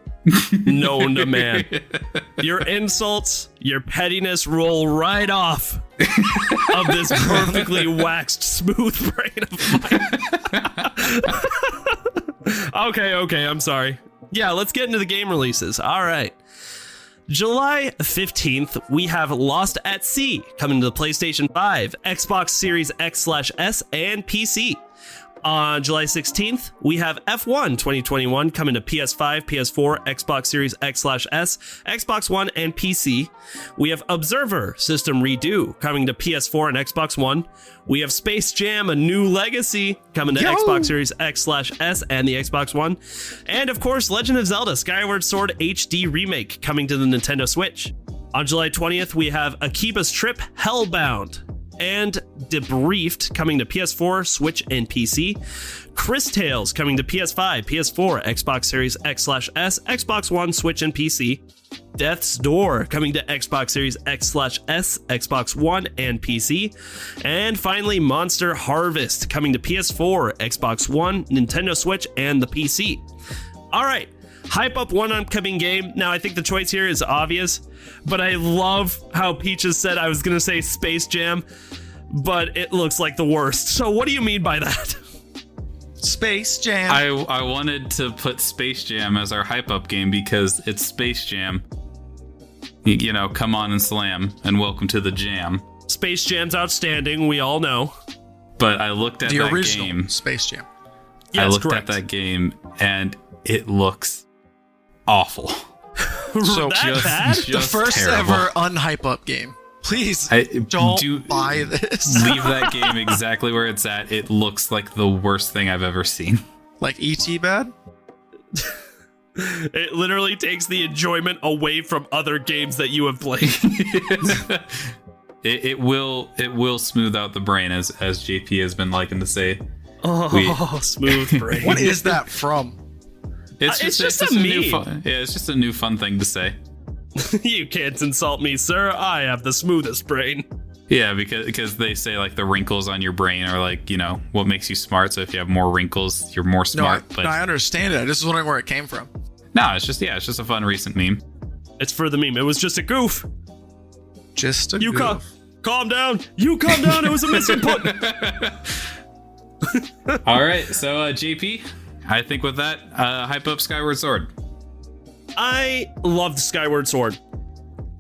S1: known to man. Your insults, your pettiness roll right off of this perfectly waxed smooth brain of mine. Okay, I'm sorry. Yeah, let's get into the game releases. All right. July 15th, we have Lost at Sea coming to the PlayStation 5, Xbox Series X/S, and PC. On July 16th, we have F1 2021 coming to PS5, PS4, Xbox Series X/S, Xbox One, and PC. We have Observer System Redo coming to PS4 and Xbox One. We have Space Jam: A New Legacy coming to Xbox Series X/S and the Xbox One. And of course, Legend of Zelda Skyward Sword HD Remake coming to the Nintendo Switch. On July 20th, we have Akiba's Trip Hellbound and Debriefed coming to PS4, Switch, and PC. Chris Tales coming to PS5, PS4, Xbox Series X/S, Xbox One, Switch, and PC. Death's Door coming to Xbox Series X/S, Xbox One, and PC. And finally, Monster Harvest coming to PS4, Xbox One, Nintendo Switch, and the PC. All right. Hype up one upcoming game. Now, I think the choice here is obvious, but I love how Peaches said I was going to say Space Jam, but it looks like the worst. So what do you mean by that?
S3: Space Jam.
S2: I wanted to put Space Jam as our hype up game because it's Space Jam. You know, come on and slam, and welcome to the jam.
S1: Space Jam's outstanding, we all know.
S2: But I looked at
S3: the
S2: that
S3: original
S2: game.
S3: Space Jam.
S1: Yes,
S2: I looked
S1: correct.
S2: at that game, and it looks awful.
S3: So
S1: that bad?
S3: The first
S2: terrible.
S3: ever unhype up game. Please don't buy this.
S2: Leave that game exactly where it's at. It looks like the worst thing I've ever seen.
S3: Like E.T. bad?
S1: It literally takes the enjoyment away from other games that you have played.
S2: It will smooth out the brain, as JP has been liking to say.
S1: Smooth brain.
S3: What is that from?
S2: It's just a new
S1: meme.
S2: fun. Yeah, it's just a new fun thing to say.
S1: You can't insult me, sir. I have the smoothest brain.
S2: Yeah, because they say like the wrinkles on your brain are like, you know, what makes you smart. So if you have more wrinkles, you're more smart.
S3: No, I understand it. I just was wondering where it came from.
S2: No, it's just a fun recent meme.
S1: It's for the meme. It was just a goof.
S3: Just a
S1: You
S3: goof.
S1: calm down. You calm down. It was a misinput.
S2: All right, so JP, I think with that, hype up Skyward Sword.
S1: I love Skyward Sword.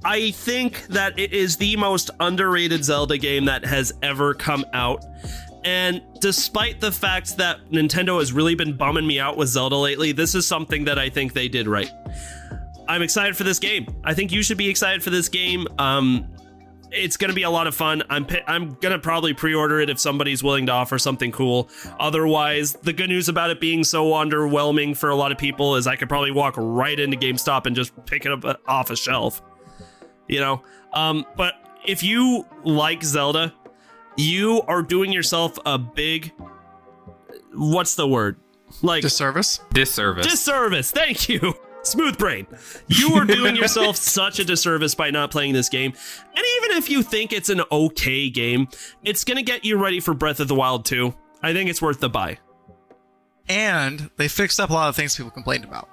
S1: I think that it is the most underrated Zelda game that has ever come out. And despite the fact that Nintendo has really been bumming me out with Zelda lately, this is something that I think they did right. I'm excited for this game. I think you should be excited for this game. It's going to be a lot of fun. I'm going to probably pre-order it if somebody's willing to offer something cool. Otherwise, the good news about it being so underwhelming for a lot of people is I could probably walk right into GameStop and just pick it up off a shelf. You know? But if you like Zelda, you are doing yourself a big... What's the word? Like
S3: Disservice.
S1: Disservice. Thank you. Smooth brain. You are doing yourself such a disservice by not playing this game. And even if you think it's an okay game, it's going to get you ready for Breath of the Wild 2. I think it's worth the buy.
S3: And they fixed up a lot of things people complained about.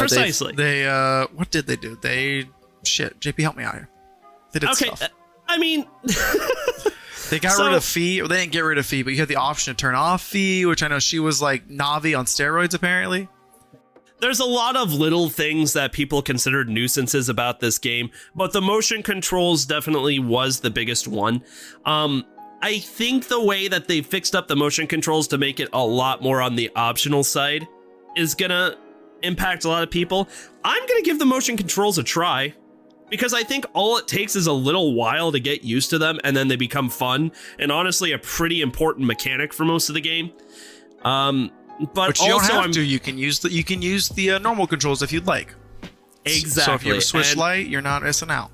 S1: Precisely.
S3: They what did they do? JP, help me out here. They did stuff.
S1: I mean...
S3: They got rid of fee, or they didn't get rid of fee, but you had the option to turn off fee, which I know she was like Navi on steroids, apparently.
S1: There's a lot of little things that people considered nuisances about this game, but the motion controls definitely was the biggest one. I think the way that they fixed up the motion controls to make it a lot more on the optional side is gonna impact a lot of people. I'm gonna give the motion controls a try, because I think all it takes is a little while to get used to them, and then they become fun, and honestly a pretty important mechanic for most of the game. But
S3: you
S1: also,
S3: don't have to. You can use the normal controls if you'd like.
S1: Exactly.
S3: So if you have a Switch Lite, you're not missing out.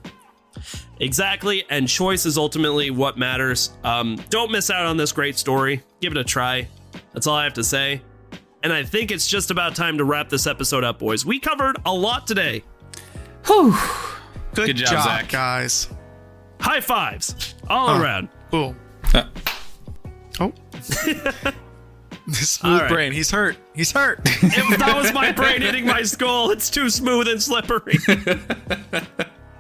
S1: Exactly, and choice is ultimately what matters. Don't miss out on this great story. Give it a try. That's all I have to say. And I think it's just about time to wrap this episode up, boys. We covered a lot today.
S2: Whew.
S3: Good job,
S2: Zach.
S3: guys.
S1: High fives all around.
S3: Boom. Oh. Smooth
S1: All right.
S3: brain. He's hurt.
S1: That was my brain hitting my skull. It's too smooth and slippery.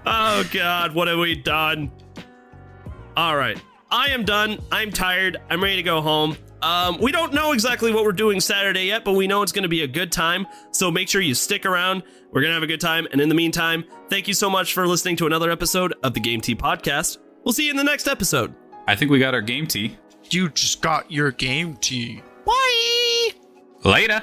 S1: Oh, God. What have we done? All right. I am done. I'm tired. I'm ready to go home. We don't know exactly what we're doing Saturday yet, but we know it's going to be a good time. So make sure you stick around. We're going to have a good time. And in the meantime, thank you so much for listening to another episode of the Game Tea Podcast. We'll see you in the next episode.
S2: I think we got our game tea.
S3: You just got your game tea.
S1: Bye.
S2: Later.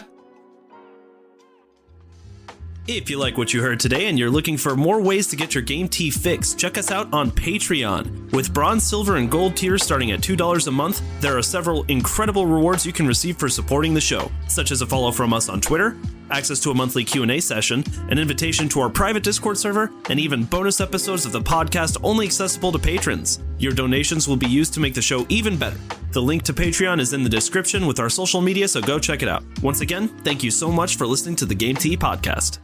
S1: If you like what you heard today and you're looking for more ways to get your game tea fix, check us out on Patreon. With bronze, silver, and gold tiers starting at $2 a month, there are several incredible rewards you can receive for supporting the show, such as a follow from us on Twitter, access to a monthly Q&A session, an invitation to our private Discord server, and even bonus episodes of the podcast only accessible to patrons. Your donations will be used to make the show even better. The link to Patreon is in the description with our social media, so go check it out. Once again, thank you so much for listening to the Game Tea Podcast.